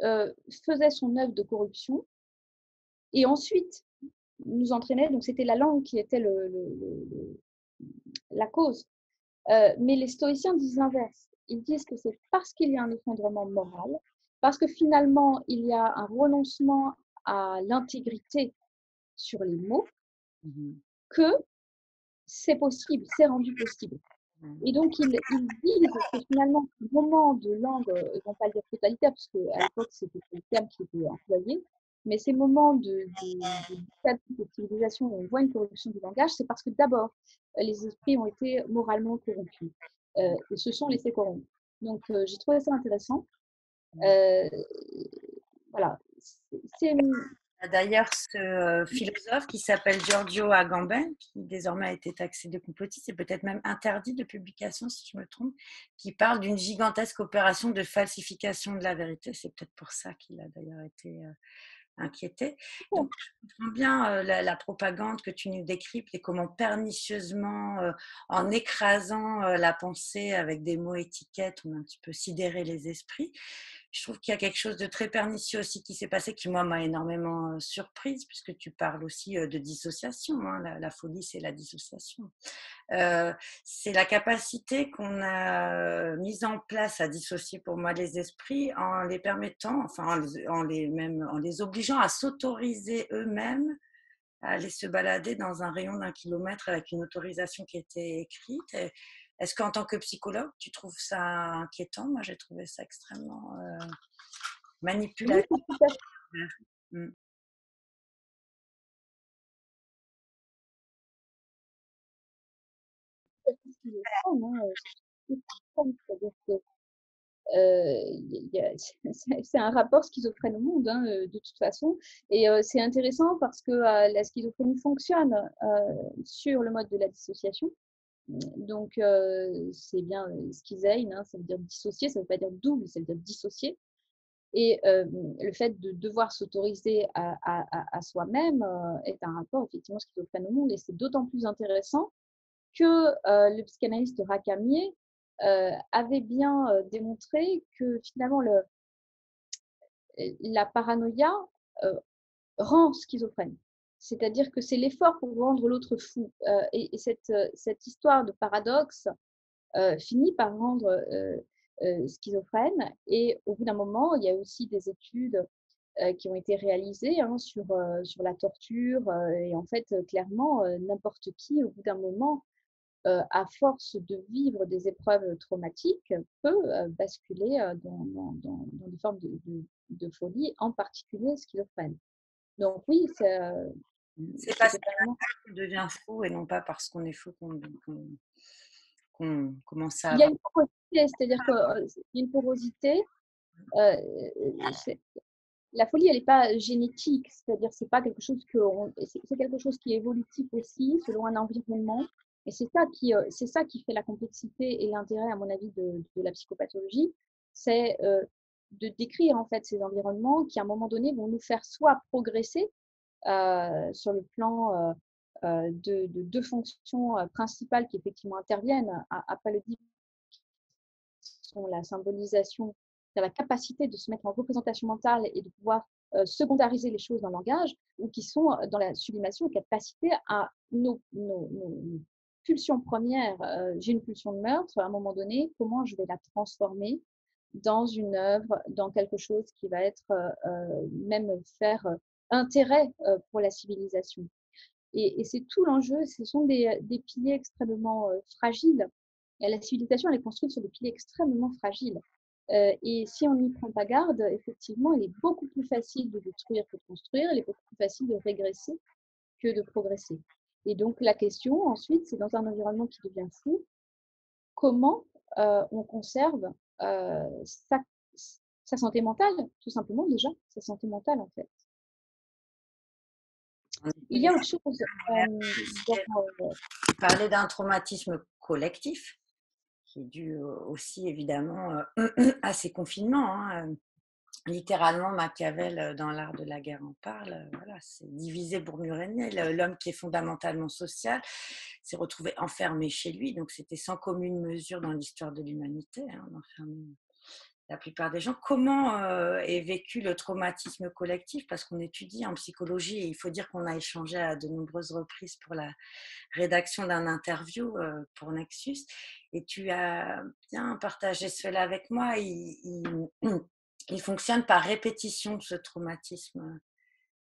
faisait son œuvre de corruption et ensuite nous entraînait, donc c'était la langue qui était la cause. Mais les stoïciens disent l'inverse. Ils disent que c'est parce qu'il y a un effondrement moral, parce que finalement, il y a un renoncement à l'intégrité sur les mots, que c'est possible, c'est rendu possible. Et donc, ils disent que finalement, ce moment de langue, ils ne vont pas le dire totalitaire, parce qu'à l'époque, c'était le terme qui était employé, mais ces moments de civilisation où on voit une corruption du langage, c'est parce que d'abord, les esprits ont été moralement corrompus et se sont laissés corrompre. Donc, j'ai trouvé ça intéressant. Voilà. C'est d'ailleurs, ce philosophe qui s'appelle Giorgio Agamben, qui désormais a été taxé de complotiste et peut-être même interdit de publication, si je me trompe, qui parle d'une gigantesque opération de falsification de la vérité. C'est peut-être pour ça qu'il a d'ailleurs été inquiété. Donc, je comprends bien la propagande que tu nous décryptes et comment pernicieusement, en écrasant la pensée avec des mots étiquettes, on a un petit peu sidéré les esprits. Je trouve qu'il y a quelque chose de très pernicieux aussi qui s'est passé, qui moi m'a énormément surprise, puisque tu parles aussi de dissociation. Hein. La folie, c'est la dissociation. Euh, c'est la capacité qu'on a mise en place à dissocier pour moi les esprits en les permettant, enfin en les obligeant à s'autoriser eux-mêmes à aller se balader dans un rayon d'1 kilomètre avec une autorisation qui était écrite. Est-ce qu'en tant que psychologue, tu trouves ça inquiétant? Moi, j'ai trouvé ça extrêmement Oui, manipulatif. c'est tout à Mm. fait schizophrène, hein, c'est schizophrène, c'est-à-dire que c'est un rapport schizophrène au monde, hein, de toute façon. Et c'est intéressant parce que la schizophrénie fonctionne sur le mode de la dissociation. Donc, c'est bien schizein, hein, ça veut dire dissocier, ça ne veut pas dire double, ça veut dire dissocier. Et le fait de devoir s'autoriser à soi-même est un rapport effectivement schizophrène au monde. Et c'est d'autant plus intéressant que le psychanalyste Racamier avait bien démontré que finalement la paranoïa euh, rend schizophrène. C'est-à-dire que c'est l'effort pour rendre l'autre fou. Et cette histoire de paradoxe finit par rendre schizophrène. Et au bout d'un moment, il y a aussi des études qui ont été réalisées hein, sur la torture. Et en fait, clairement, n'importe qui, au bout d'un moment, à force de vivre des épreuves traumatiques, peut basculer dans des formes de folie, en particulier schizophrène. Donc oui, C'est c'est parce totalement. qu'on devient fou et non pas parce qu'on est fou qu'on commence à Il y a avoir. une porosité, c'est-à-dire qu'il y a une porosité. euh, la folie, elle n'est pas génétique, c'est-à-dire c'est pas quelque chose c'est quelque chose qui est évolutif aussi selon un environnement. Et c'est ça qui fait la complexité et l'intérêt, à mon avis, de la psychopathologie, c'est de décrire en fait ces environnements qui, à un moment donné, vont nous faire soit progresser sur le plan de deux fonctions principales qui effectivement interviennent après le dit sont la symbolisation, la capacité de se mettre en représentation mentale et de pouvoir secondariser les choses dans le langage, ou qui sont dans la sublimation, la capacité à nos pulsions premières. J'ai une pulsion de meurtre, à un moment donné, comment je vais la transformer dans une œuvre, dans quelque chose qui va être même faire intérêt pour la civilisation. Et c'est tout l'enjeu, ce sont des piliers extrêmement fragiles. Et la civilisation, elle est construite sur des piliers extrêmement fragiles. Et si on n'y prend pas garde, effectivement, il est beaucoup plus facile de détruire que de construire, il est beaucoup plus facile de régresser que de progresser. Et donc la question ensuite, c'est dans un environnement qui devient fou, comment on conserve sa, sa santé mentale, tout simplement déjà, sa santé mentale en fait. Il y a autre chose dans, Tu parlais d'un traumatisme collectif qui est dû aussi évidemment à ces confinements. Hein. Littéralement, Machiavel, dans l'art de la guerre, en parle. Voilà, c'est diviser pour mieux régner. L'homme qui est fondamentalement social s'est retrouvé enfermé chez lui. Donc, c'était sans commune mesure dans l'histoire de l'humanité, hein, d'enfermer la plupart des gens. Comment est vécu le traumatisme collectif? Parce qu'on étudie en psychologie et il faut dire qu'on a échangé à de nombreuses reprises pour la rédaction d'un interview pour Nexus. Et tu as bien partagé cela avec moi. Il fonctionne par répétition, ce traumatisme.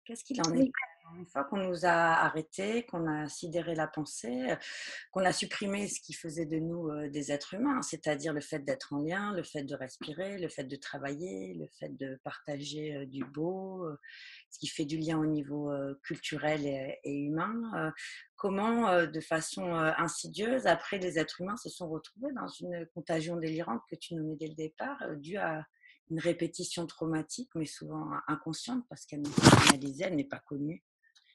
Qu'est-ce qu'il en est? oui, Une fois qu'on nous a arrêtés, qu'on a sidéré la pensée, qu'on a supprimé ce qui faisait de nous des êtres humains, c'est-à-dire le fait d'être en lien, le fait de respirer, le fait de travailler, le fait de partager du beau, ce qui fait du lien au niveau culturel et humain. Comment, de façon insidieuse, après, les êtres humains se sont retrouvés dans une contagion délirante que tu nommais dès le départ, due à une répétition traumatique, mais souvent inconsciente, parce qu'elle n'est pas analysée, elle n'est pas connue.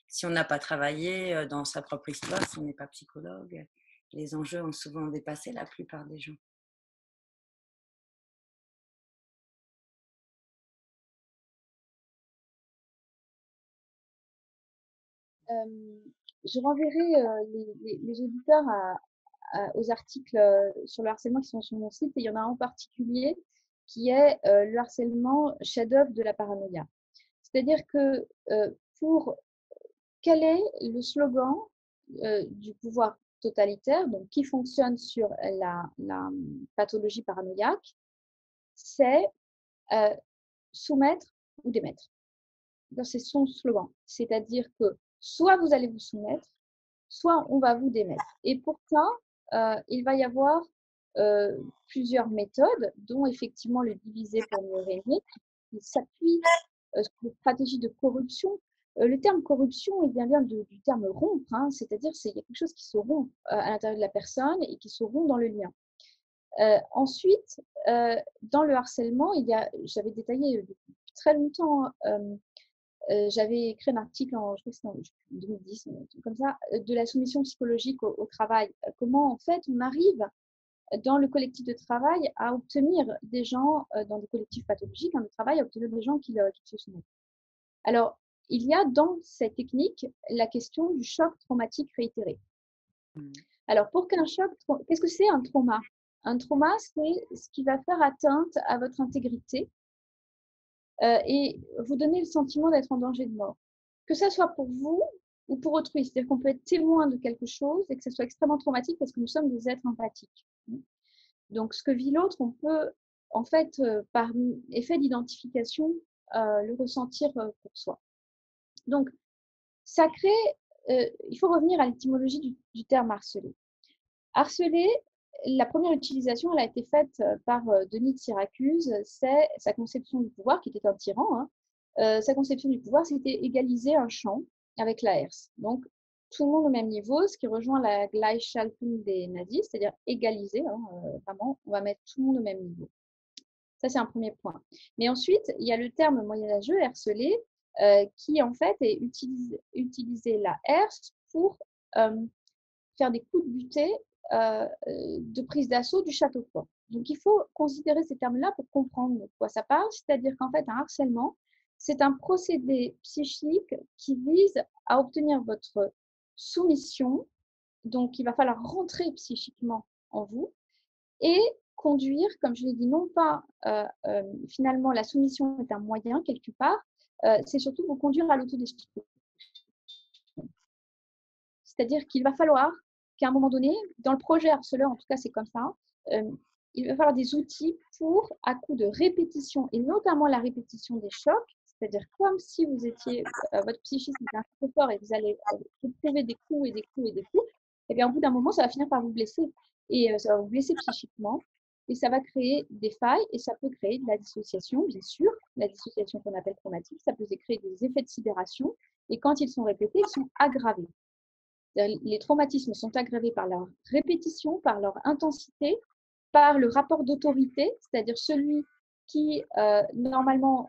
Si on n'a pas travaillé dans sa propre histoire, si on n'est pas psychologue, les enjeux ont souvent dépassé la plupart des gens. je renverrai les auditeurs aux articles sur le harcèlement qui sont sur mon site. Et il y en a un en particulier qui est le harcèlement chef-d'œuvre de la paranoïa. C'est-à-dire que quel est le slogan du pouvoir totalitaire, donc qui fonctionne sur la pathologie paranoïaque, c'est soumettre ou démettre. C'est son slogan. C'est-à-dire que soit vous allez vous soumettre, soit on va vous démettre. Et pour ça, il va y avoir plusieurs méthodes, dont effectivement le diviser pour mieux régner, qui s'appuie sur des stratégies de corruption. Le terme corruption, il vient du terme rompre, hein, c'est-à-dire il y a quelque chose qui se rompt à l'intérieur de la personne et qui se rompt dans le lien. Ensuite, dans le harcèlement, j'avais détaillé depuis très longtemps, j'avais écrit un article je crois que c'était en 2010, comme ça, de la soumission psychologique au travail. Comment en fait on arrive dans le collectif de travail à obtenir des gens, dans des collectifs pathologiques de travail, à obtenir des gens qui se soumettent. Alors, il y a dans cette technique la question du choc traumatique réitéré. Alors, pour qu'un choc, qu'est-ce que c'est un trauma? Un trauma, c'est ce qui va faire atteinte à votre intégrité et vous donner le sentiment d'être en danger de mort. Que ça soit pour vous ou pour autrui. C'est-à-dire qu'on peut être témoin de quelque chose et que ce soit extrêmement traumatique parce que nous sommes des êtres empathiques. Donc, ce que vit l'autre, on peut, en fait, par effet d'identification, le ressentir pour soi. Donc, ça crée, il faut revenir à l'étymologie du terme harceler. Harceler, la première utilisation, elle a été faite par Denis de Syracuse, c'est sa conception du pouvoir, qui était un tyran. Sa conception du pouvoir, c'était égaliser un champ avec la herse. Donc, tout le monde au même niveau, ce qui rejoint la Gleichschaltung des nazis, c'est-à-dire égaliser, vraiment, on va mettre tout le monde au même niveau. Ça, c'est un premier point. Mais ensuite, il y a le terme moyenâgeux, harceler, qui en fait est utiliser la herse pour faire des coups de butée de prise d'assaut du château fort. Donc, il faut considérer ces termes-là pour comprendre de quoi ça parle, c'est-à-dire qu'en fait, un harcèlement, c'est un procédé psychique qui vise à obtenir votre soumission, donc il va falloir rentrer psychiquement en vous et conduire, comme je l'ai dit, non pas finalement la soumission est un moyen quelque part, c'est surtout vous conduire à l'autodestruction. C'est-à-dire qu'il va falloir qu'à un moment donné, dans le projet harceleur, en tout cas c'est comme ça, il va falloir des outils pour, à coup de répétition, et notamment la répétition des chocs, c'est-à-dire comme si vous étiez, votre psychisme était un peu fort et vous allez éprouver des coups et des coups et des coups, et bien au bout d'un moment, ça va finir par vous blesser. Et ça va vous blesser psychiquement, et ça va créer des failles, et ça peut créer de la dissociation, bien sûr, la dissociation qu'on appelle traumatique, ça peut créer des effets de sidération, et quand ils sont répétés, ils sont aggravés. Les traumatismes sont aggravés par leur répétition, par leur intensité, par le rapport d'autorité, c'est-à-dire celui qui, normalement,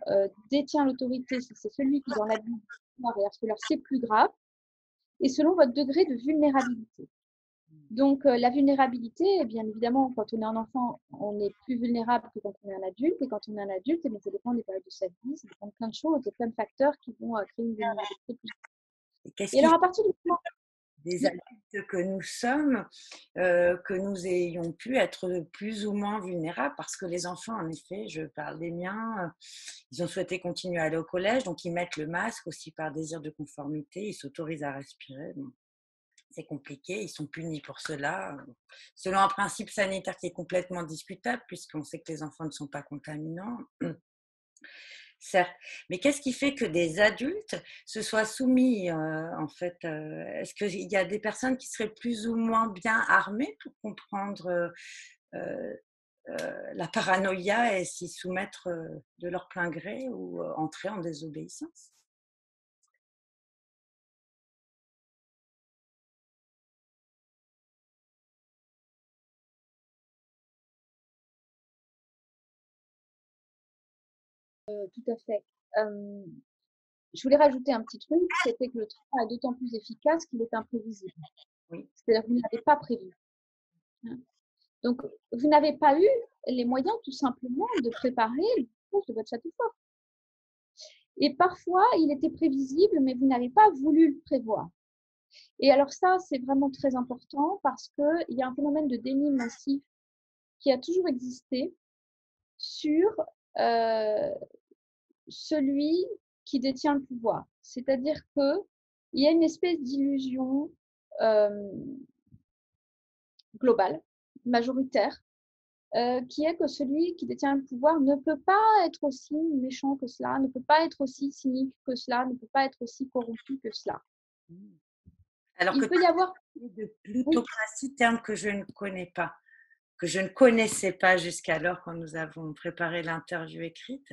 détient l'autorité, c'est celui qui, dans l'abus du pouvoir et harceleur, c'est plus grave, et selon votre degré de vulnérabilité. Donc, la vulnérabilité, bien évidemment, quand on est un enfant, on est plus vulnérable que quand on est un adulte, et quand on est un adulte, ça dépend des périodes de sa vie, ça dépend de plein de choses, de plein de facteurs qui vont créer une vulnérabilité plus. Et alors, à partir du moment des adultes que nous sommes, que nous ayons pu être plus ou moins vulnérables, parce que les enfants, en effet, je parle des miens, ils ont souhaité continuer à aller au collège, donc ils mettent le masque aussi par désir de conformité, ils s'autorisent à respirer. Bon, c'est compliqué, ils sont punis pour cela, selon un principe sanitaire qui est complètement discutable, puisqu'on sait que les enfants ne sont pas contaminants. Certes, mais qu'est-ce qui fait que des adultes se soient soumis, en fait, est-ce qu'il y a des personnes qui seraient plus ou moins bien armées pour comprendre la paranoïa et s'y soumettre de leur plein gré ou entrer en désobéissance? tout à fait. Je voulais rajouter un petit truc, c'était que le trauma est d'autant plus efficace qu'il est imprévisible. Oui. C'est-à-dire que vous ne l'avez pas prévu. Donc, vous n'avez pas eu les moyens tout simplement de préparer le de votre château fort. Et parfois, il était prévisible, mais vous n'avez pas voulu le prévoir. Et alors ça, c'est vraiment très important parce qu'il y a un phénomène de déni massif qui a toujours existé sur euh, celui qui détient le pouvoir. C'est-à-dire qu'il y a une espèce d'illusion euh, globale, majoritaire, qui est que celui qui détient le pouvoir ne peut pas être aussi méchant que cela, ne peut pas être aussi cynique que cela, ne peut pas être aussi corrompu que cela. Alors que Il tu peut y avoir… as parlé de Oui, plutocratie, terme que je ne connais pas, que je ne connaissais pas jusqu'alors quand nous avons préparé l'interview écrite.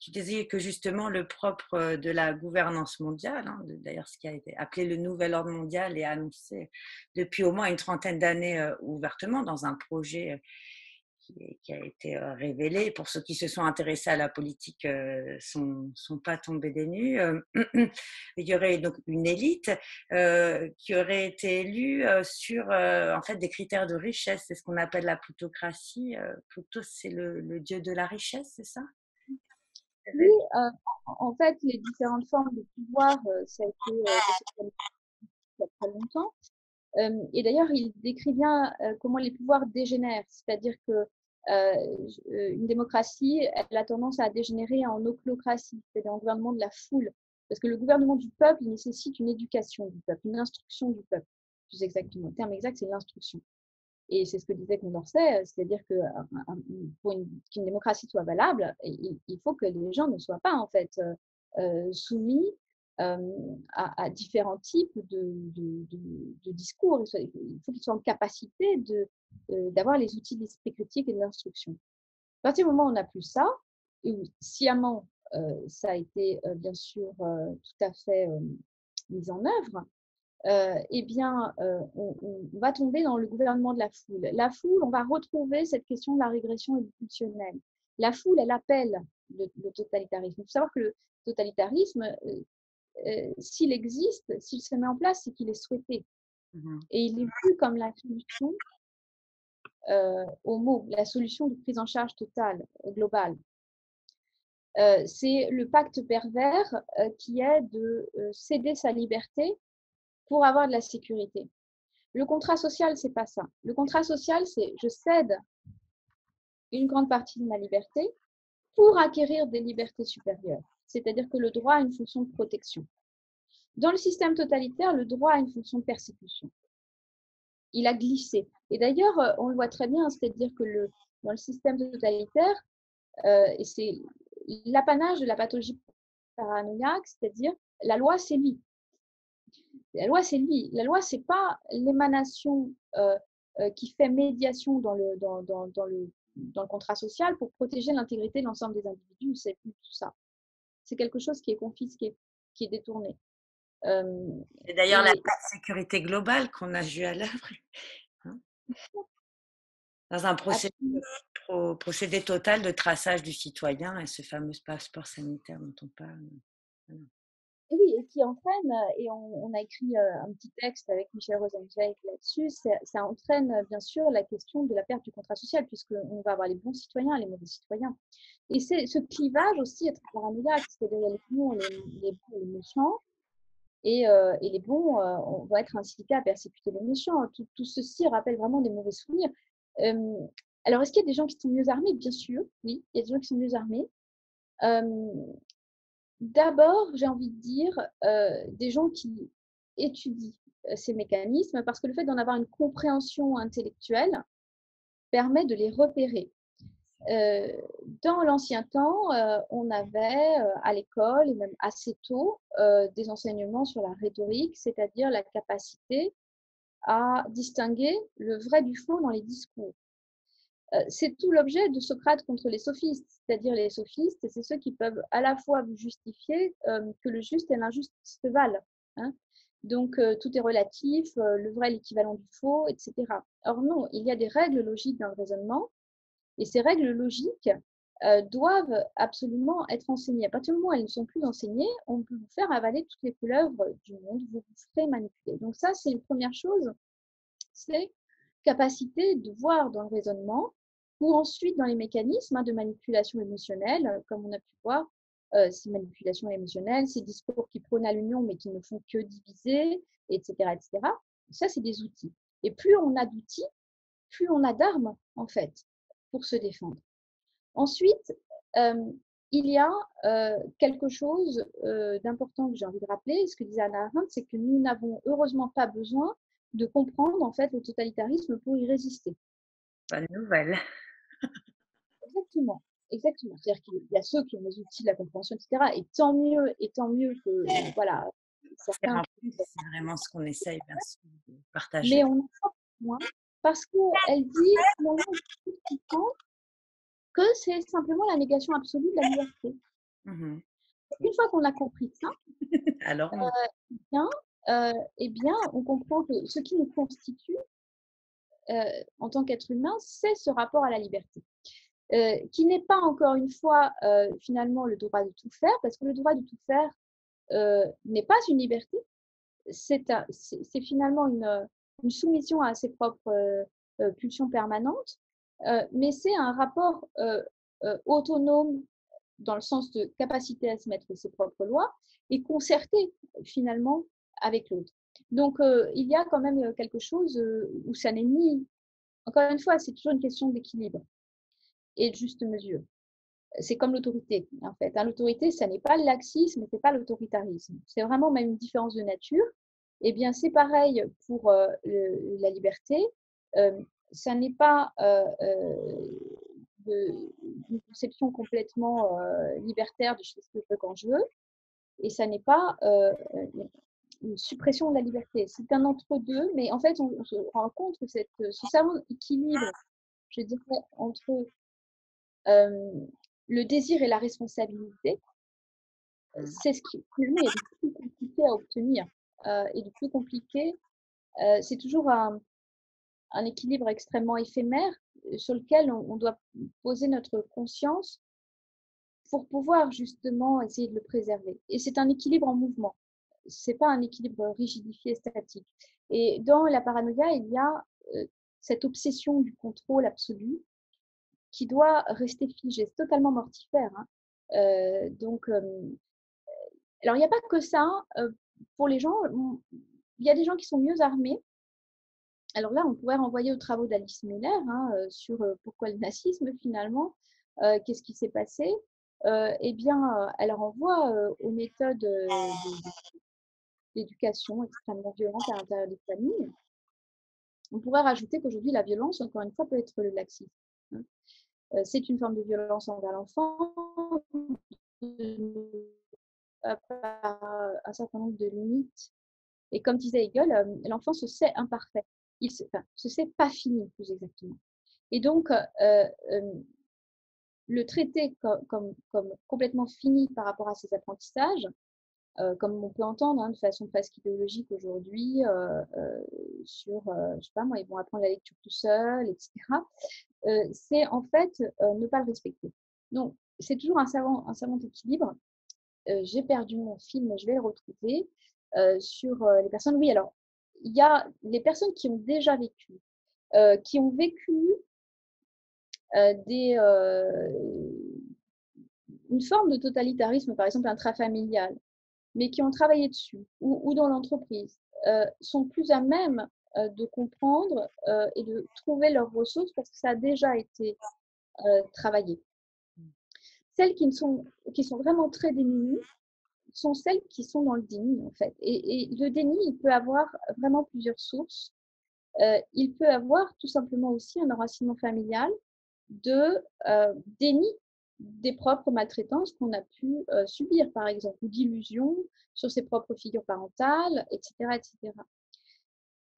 Tu disais que justement le propre de la gouvernance mondiale, hein, d'ailleurs ce qui a été appelé le nouvel ordre mondial et annoncé depuis au moins une trentaine d'années ouvertement dans un projet qui a été révélé. Pour ceux qui se sont intéressés à la politique, sont pas tombés des nues. Il y aurait donc une élite qui aurait été élue sur en fait des critères de richesse. C'est ce qu'on appelle la plutocratie. Pluto, c'est le dieu de la richesse, c'est ça? oui, en fait, les différentes formes de pouvoir, ça a été conceptualisé il y a très longtemps. Et d'ailleurs, il décrit bien comment les pouvoirs dégénèrent, c'est-à-dire que une démocratie, elle a tendance à dégénérer en ochlocratie, c'est-à-dire en gouvernement de la foule. Parce que le gouvernement du peuple nécessite une éducation du peuple, une instruction du peuple. Plus exactement, le terme exact, c'est l'instruction. Et c'est ce que disait Condorcet, c'est-à-dire que pour qu'une démocratie soit valable, il faut que les gens ne soient pas en fait soumis à différents types de discours. Il faut qu'ils soient en capacité d'avoir les outils de l'esprit critique et de l'instruction. À partir du moment où on n'a plus ça, et sciemment, ça a été bien sûr tout à fait mis en œuvre, eh bien, on va tomber dans le gouvernement de la foule. La foule, on va retrouver cette question de la régression émotionnelle. La foule, elle appelle le totalitarisme. Il faut savoir que le totalitarisme, s'il existe, s'il se met en place, c'est qu'il est souhaité. Et il est vu comme la solution au mot, la solution de prise en charge totale, globale. C'est le pacte pervers qui est de céder sa liberté pour avoir de la sécurité. Le contrat social, c'est pas ça. Le contrat social, c'est je cède une grande partie de ma liberté pour acquérir des libertés supérieures. C'est-à-dire que le droit a une fonction de protection. Dans le système totalitaire, le droit a une fonction de persécution. Il a glissé. Et d'ailleurs, on le voit très bien, c'est-à-dire que dans le système totalitaire, et c'est l'apanage de la pathologie paranoïaque, c'est-à-dire la loi, c'est lui. La loi, c'est lui. La loi, c'est pas l'émanation qui fait médiation dans le contrat social pour protéger l'intégrité de l'ensemble des individus. C'est plus tout ça. C'est quelque chose qui est confisqué, qui est détourné. C'est d'ailleurs la Et sécurité globale qu'on a vue à l'œuvre hein, dans un procédé total de traçage du citoyen et ce fameux passeport sanitaire dont on parle. Voilà. Et oui, et qui entraîne, et on a écrit un petit texte avec Michel Rosenzweig là-dessus, ça entraîne bien sûr la question de la perte du contrat social, puisqu'on va avoir les bons citoyens et les mauvais citoyens. Et ce clivage aussi est très paranoïaque, c'est-à-dire il y a les bons, les bons et les méchants, et les bons on va être incités à persécuter les méchants. Tout ceci rappelle vraiment des mauvais souvenirs. Euh, alors, est-ce qu'il y a des gens qui sont mieux armés? Bien sûr, oui, il y a des gens qui sont mieux armés. Euh, D'abord, j'ai envie de dire des gens qui étudient ces mécanismes, parce que le fait d'en avoir une compréhension intellectuelle permet de les repérer. Euh, Dans l'ancien temps, on avait à l'école, et même assez tôt, des enseignements sur la rhétorique, c'est-à-dire la capacité à distinguer le vrai du faux dans les discours. C'est tout l'objet de Socrate contre les sophistes, c'est-à-dire les sophistes, c'est ceux qui peuvent à la fois vous justifier que le juste et l'injuste se valent. Hein. Donc tout est relatif, le vrai est l'équivalent du faux, etc. Or non, il y a des règles logiques dans le raisonnement, et ces règles logiques doivent absolument être enseignées. À partir du moment où elles ne sont plus enseignées, on peut vous faire avaler toutes les couleuvres du monde, vous vous ferez manipuler. Donc ça, c'est une première chose, c'est capacité de voir dans le raisonnement ou ensuite dans les mécanismes de manipulation émotionnelle, comme on a pu voir, ces manipulations émotionnelles, ces discours qui prônent à l'union mais qui ne font que diviser, etc. etc. Ça, c'est des outils. Et plus on a d'outils, plus on a d'armes, en fait, pour se défendre. Ensuite, il y a quelque chose d'important que j'ai envie de rappeler. Ce que disait Hannah Arendt, c'est que nous n'avons heureusement pas besoin de comprendre en fait le totalitarisme pour y résister. Bonne nouvelle. Exactement, exactement. C'est-à-dire qu'il y a ceux qui ont les outils de la compréhension, etc. Et tant mieux que voilà, C'est certains. rempli, c'est vraiment ce qu'on essaye bien sûr de partager. Mais on en sort moins parce qu'elle dit finalement il faut comprendre que c'est simplement la négation absolue de la liberté. Mmh. Une fois qu'on a compris ça, Alors oui. bien, eh bien, on comprend que ce qui nous constitue en tant qu'être humain, c'est ce rapport à la liberté. Qui n'est pas encore une fois finalement le droit de tout faire, parce que le droit de tout faire n'est pas une liberté, c'est finalement une soumission à ses propres pulsions permanentes, mais c'est un rapport autonome dans le sens de capacité à se mettre ses propres lois et concerté finalement avec l'autre. Donc il y a quand même quelque chose où ça n'est ni, encore une fois, c'est toujours une question d'équilibre et de juste mesure. C'est comme l'autorité, en fait. Hein. L'autorité, ça n'est pas le laxisme, ce n'est pas l'autoritarisme. C'est vraiment même une différence de nature. Eh bien, c'est pareil pour la liberté. Ça n'est pas une conception complètement libertaire de je fais ce que je veux quand je veux, et ça n'est pas une suppression de la liberté. C'est un entre-deux, mais en fait, on se rend compte que ce savant équilibre, je dirais, entre le désir et la responsabilité, Mmh. c'est ce qui finalement est le plus compliqué à obtenir. Et le plus compliqué, c'est toujours un équilibre extrêmement éphémère sur lequel on doit poser notre conscience pour pouvoir justement essayer de le préserver. Et c'est un équilibre en mouvement. C'est pas un équilibre rigidifié, statique. Et dans la paranoïa, il y a cette obsession du contrôle absolu qui doit rester figée. C'est totalement mortifère. Hein. Donc, alors il n'y a pas que ça. Pour les gens, il y a des gens qui sont mieux armés. Alors là, on pourrait renvoyer aux travaux d'Alice Miller hein, sur pourquoi le nazisme finalement, qu'est-ce qui s'est passé. Eh bien, elle renvoie aux méthodes d'éducation extrêmement violentes à l'intérieur des familles. On pourrait rajouter qu'aujourd'hui, la violence, encore une fois, peut être le laxisme. Hein. C'est une forme de violence envers l'enfant, par un certain nombre de limites. Et comme disait Hegel, l'enfant se sait imparfait. Se sait pas fini, plus exactement. Et donc, le traiter comme complètement fini par rapport à ses apprentissages, comme on peut entendre hein, de façon presque idéologique aujourd'hui, sur, je sais pas moi, ils vont apprendre la lecture tout seuls, etc. C'est en fait ne pas le respecter. Donc, c'est toujours un savant équilibre. J'ai perdu mon film, je vais le retrouver, sur les personnes. Oui, alors, il y a les personnes qui ont déjà vécu, qui ont vécu des, une forme de totalitarisme, par exemple intrafamilial, mais qui ont travaillé dessus, ou dans l'entreprise, sont plus à même de comprendre et de trouver leurs ressources parce que ça a déjà été travaillé. Celles qui sont vraiment très démunies sont celles qui sont dans le déni, en fait. Et le déni, il peut avoir vraiment plusieurs sources. Il peut avoir tout simplement aussi un enracinement familial de déni des propres maltraitances qu'on a pu subir, par exemple, ou d'illusions sur ses propres figures parentales, etc., etc.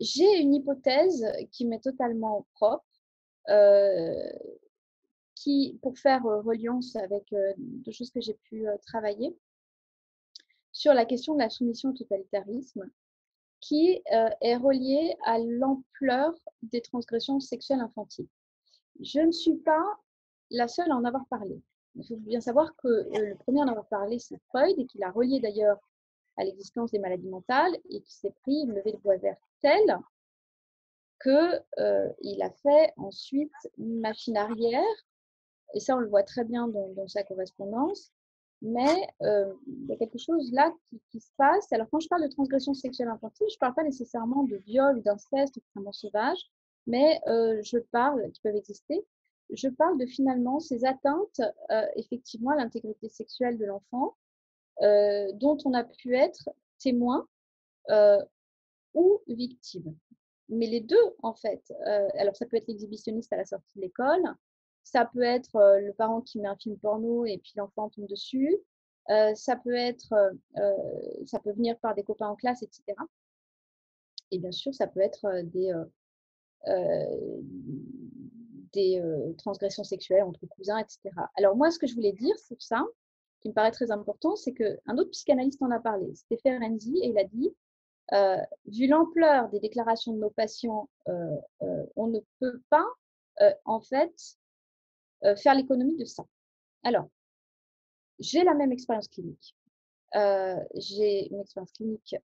J'ai une hypothèse qui m'est totalement propre, euh, qui, pour faire reliance avec deux choses que j'ai pu travailler, sur la question de la soumission au totalitarisme, qui est reliée à l'ampleur des transgressions sexuelles infantiles. Je ne suis pas la seule à en avoir parlé. Il faut bien savoir que le premier à en avoir parlé, c'est Freud, et qu'il a relié d'ailleurs à l'existence des maladies mentales, et qui s'est pris une levée de voix vert telle qu'il a fait ensuite une machine arrière, et ça on le voit très bien dans sa correspondance, mais il y a quelque chose là qui se passe. Alors quand je parle de transgression sexuelle infantile, je ne parle pas nécessairement de viol ou d'inceste extrêmement sauvage, mais je parle, qui peuvent exister, je parle de finalement ces atteintes, effectivement, à l'intégrité sexuelle de l'enfant, dont on a pu être témoin ou victime. Mais les deux, en fait, alors ça peut être l'exhibitionniste à la sortie de l'école, ça peut être le parent qui met un film porno et puis l'enfant tombe dessus, ça peut être, ça peut venir par des copains en classe, etc. Et bien sûr, ça peut être euh, des transgressions sexuelles entre cousins, etc. Alors moi, ce que je voulais dire sur ça, qui me paraît très important, c'est qu'un autre psychanalyste en a parlé, c'était Ferenczi, et il a dit, vu l'ampleur des déclarations de nos patients, on ne peut pas, en fait, faire l'économie de ça. Alors, j'ai la même expérience clinique. J'ai une expérience clinique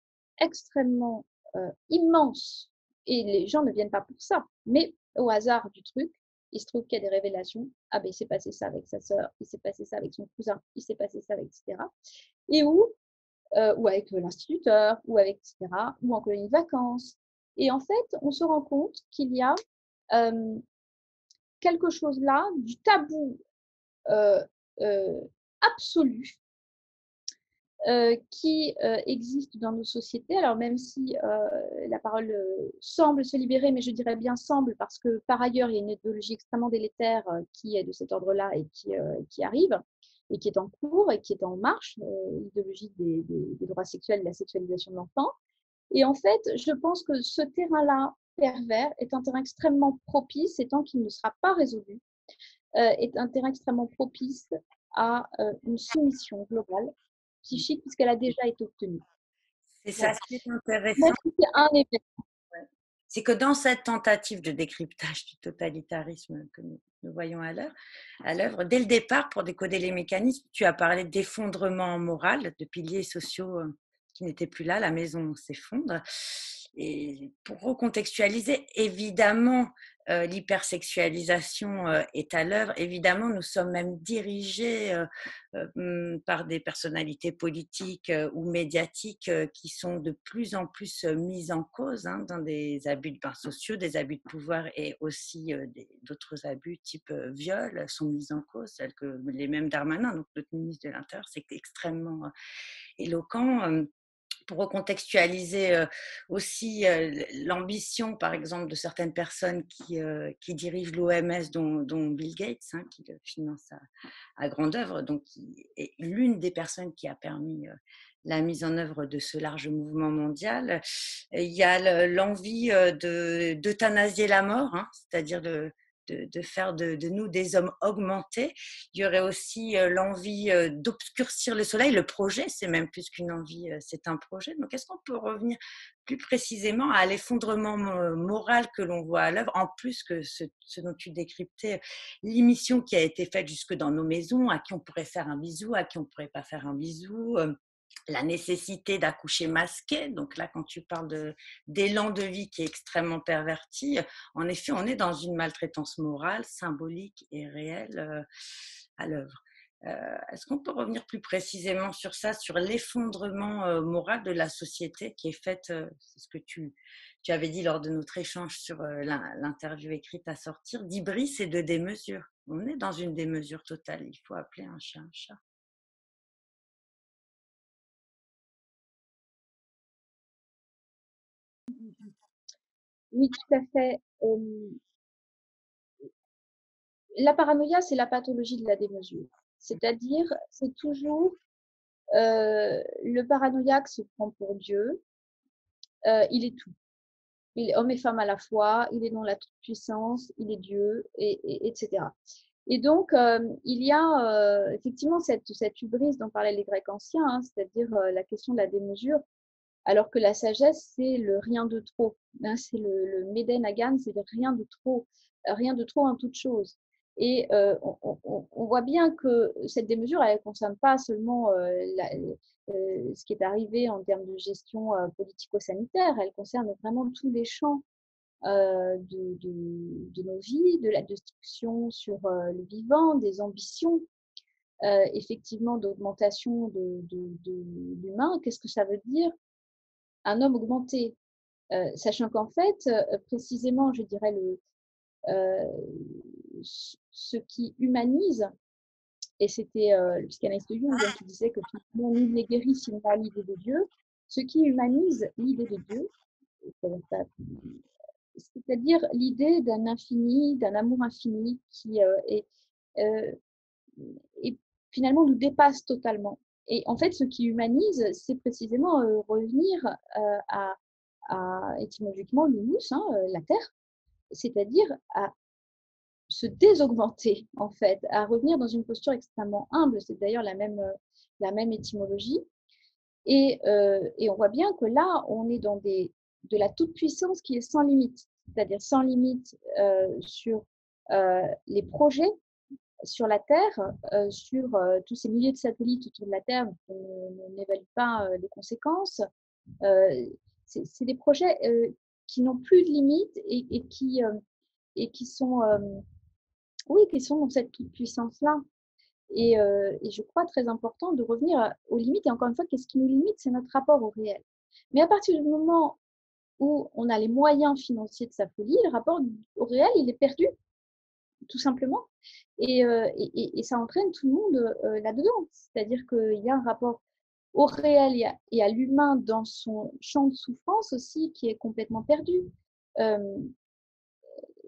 extrêmement immense et les gens ne viennent pas pour ça. Mais au hasard du truc, il se trouve qu'il y a des révélations. Ah ben, il s'est passé ça avec sa sœur, il s'est passé ça avec son cousin, il s'est passé ça avec, etc. Et ou avec l'instituteur, ou avec, etc., ou en colonie de vacances. Et en fait, on se rend compte qu'il y a quelque chose là, du tabou euh, euh, absolu qui existe dans nos sociétés. Alors même si la parole semble se libérer, mais je dirais bien semble, parce que par ailleurs, il y a une idéologie extrêmement délétère qui est de cet ordre-là et qui arrive, et qui est en cours, et qui est en marche, l'idéologie des droits sexuels et de la sexualisation de l'enfant. Et en fait, je pense que ce terrain-là, pervers, est un terrain extrêmement propice, et tant qu'il ne sera pas résolu, est un terrain extrêmement propice à une soumission globale psychique puisqu'elle a déjà été obtenue. C'est ça, Voilà. ce qui est intéressant, Même si c'est un événement. c'est que dans cette tentative de décryptage du totalitarisme que nous voyons à l'œuvre, dès le départ, pour décoder les mécanismes, tu as parlé d'effondrement moral, de piliers sociaux qui n'étaient plus là, la maison s'effondre. Et pour recontextualiser, évidemment, l'hypersexualisation est à l'œuvre. Évidemment, nous sommes même dirigés par des personnalités politiques ou médiatiques qui sont de plus en plus mises en cause dans des abus de biens sociaux, des abus de pouvoir et aussi d'autres abus type viol sont mis en cause, tels que les mêmes Darmanin, donc notre ministre de l'Intérieur, c'est extrêmement éloquent. Pour recontextualiser aussi l'ambition, par exemple, de certaines personnes qui dirigent l'OMS, dont Bill Gates, qui le finance à grande œuvre, donc qui est l'une des personnes qui a permis la mise en œuvre de ce large mouvement mondial. Il y a l'envie d'euthanasier la mort, c'est-à-dire de faire de nous des hommes augmentés. Il y aurait aussi l'envie d'obscurcir le soleil. Le projet, c'est même plus qu'une envie, c'est un projet. Donc, est-ce qu'on peut revenir plus précisément à l'effondrement moral que l'on voit à l'œuvre, en plus que ce dont tu décryptais, l'émission qui a été faite jusque dans nos maisons, à qui on pourrait faire un bisou, à qui on ne pourrait pas faire un bisou, la nécessité d'accoucher masqué. Donc là, quand tu parles d'élan de vie qui est extrêmement perverti, en effet, on est dans une maltraitance morale, symbolique et réelle à l'œuvre. Est-ce qu'on peut revenir plus précisément sur ça, sur l'effondrement moral de la société qui est faite, c'est ce que tu avais dit lors de notre échange sur l'interview écrite à sortir, d'hybris et de démesure. On est dans une démesure totale, il faut appeler un chat un chat. Oui, tout à fait. La paranoïa, c'est la pathologie de la démesure. C'est-à-dire, c'est toujours le paranoïaque se prend pour Dieu, il est tout. Il est homme et femme à la fois, il est dans la toute-puissance, il est Dieu, etc. Et donc, il y a effectivement cette hubris dont parlaient les Grecs anciens, c'est-à-dire la question de la démesure, alors que la sagesse, c'est le rien de trop. C'est le Méden Agan, c'est le rien de trop en toute chose. Et on voit bien que cette démesure, elle ne concerne pas seulement ce qui est arrivé en termes de gestion politico-sanitaire, elle concerne vraiment tous les champs de nos vies, de la destruction sur le vivant, des ambitions, effectivement d'augmentation de l'humain. Qu'est-ce que ça veut dire un homme augmenté? Sachant qu'en fait, précisément, je dirais, ce qui humanise, et c'était le psychanalyste Jung qui disait que finalement, nul n'est guéri s'il n'a l'idée de Dieu, ce qui humanise l'idée de Dieu, c'est-à-dire l'idée d'un infini, d'un amour infini qui euh, et finalement nous dépasse totalement. Et en fait, ce qui humanise, c'est précisément revenir étymologiquement l'humus, la terre, c'est-à-dire à se désaugmenter, en fait, à revenir dans une posture extrêmement humble. C'est d'ailleurs la même étymologie. Et on voit bien que là, on est dans de la toute-puissance qui est sans limite, c'est-à-dire sans limite sur les projets sur la Terre, sur tous ces milliers de satellites autour de la Terre, on n'évalue pas les conséquences. C'est des projets qui n'ont plus de limites et qui sont, oui, qui sont dans cette toute-puissance-là. Et je crois très important de revenir aux limites. Et encore une fois, qu'est-ce qui nous limite? C'est notre rapport au réel. Mais à partir du moment où on a les moyens financiers de sa folie, le rapport au réel, il est perdu, tout simplement. Et ça entraîne tout le monde là-dedans. C'est-à-dire qu'il y a un rapport au réel et à l'humain dans son champ de souffrance aussi qui est complètement perdu. Euh,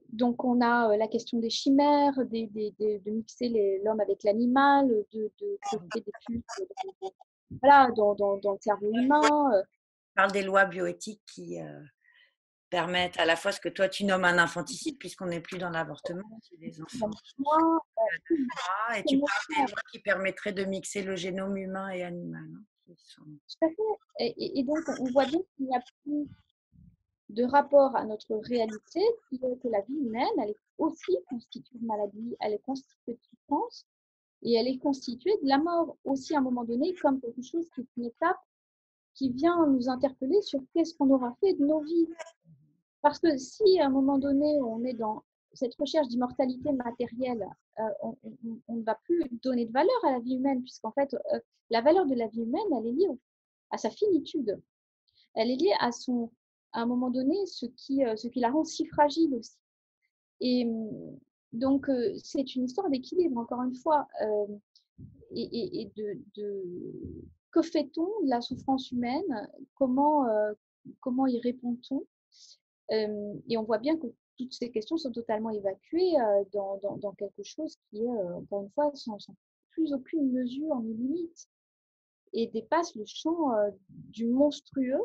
donc on a la question des chimères, de mixer l'homme avec l'animal, de créer des puces voilà, dans le cerveau humain. On parle des lois bioéthiques qui permettent à la fois ce que toi tu nommes un infanticide, puisqu'on n'est plus dans l'avortement chez les enfants. Moi, Et tu parles des lois qui permettraient de mixer le génome humain et animal. Tout à fait. Et donc, on voit bien qu'il n'y a plus de rapport à notre réalité, qui est que la vie humaine, elle est aussi constituée de maladie, elle est constituée de souffrance, et elle est constituée de la mort aussi à un moment donné, comme quelque chose qui est une étape qui vient nous interpeller sur qu'est-ce qu'on aura fait de nos vies. Parce que si à un moment donné, on est dans cette recherche d'immortalité matérielle, on ne va plus donner de valeur à la vie humaine, puisqu'en fait, la valeur de la vie humaine, elle est liée à sa finitude. Elle est liée à un moment donné, ce qui la rend si fragile aussi. Et donc, c'est une histoire d'équilibre, encore une fois, et que fait-on de la souffrance humaine? Comment y répond-on? Et on voit bien que toutes ces questions sont totalement évacuées dans quelque chose qui est, encore une fois, sans plus aucune mesure ni limite et dépasse le champ du monstrueux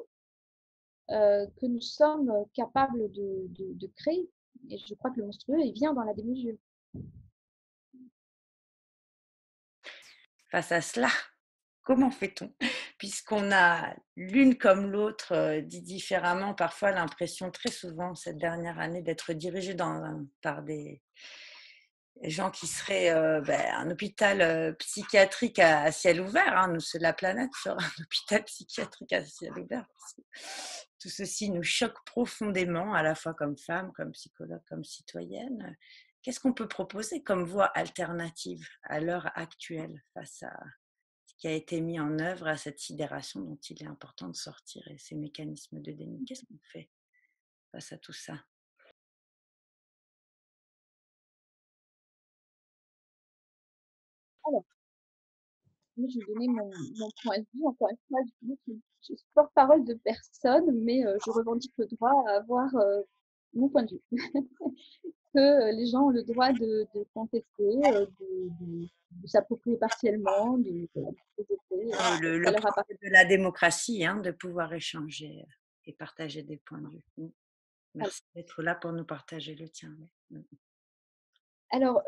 que nous sommes capables de créer. Et je crois que le monstrueux, il vient dans la démesure. Face à cela, comment fait-on? Puisqu'on a l'une comme l'autre dit différemment, parfois l'impression très souvent cette dernière année d'être dirigée par des gens qui seraient un hôpital psychiatrique à ciel ouvert. Hein. Nous, la planète sera un hôpital psychiatrique à ciel ouvert. Parce que tout ceci nous choque profondément, à la fois comme femme, comme psychologue, comme citoyenne. Qu'est-ce qu'on peut proposer comme voie alternative à l'heure actuelle face à ce qui a été mis en œuvre, à cette sidération dont il est important de sortir et ces mécanismes de déni? Qu'est-ce qu'on fait face à tout ça? Alors, moi, je vais donner mon point de vue. Encore une fois, je suis porte-parole de personne, mais je revendique le droit à avoir mon point de vue. Que les gens ont le droit de contester, de s'approprier partiellement, Le ça leur appartient. projet de la démocratie, hein, de pouvoir échanger et partager des points de vue. Merci d'être là pour nous partager le tien. Alors,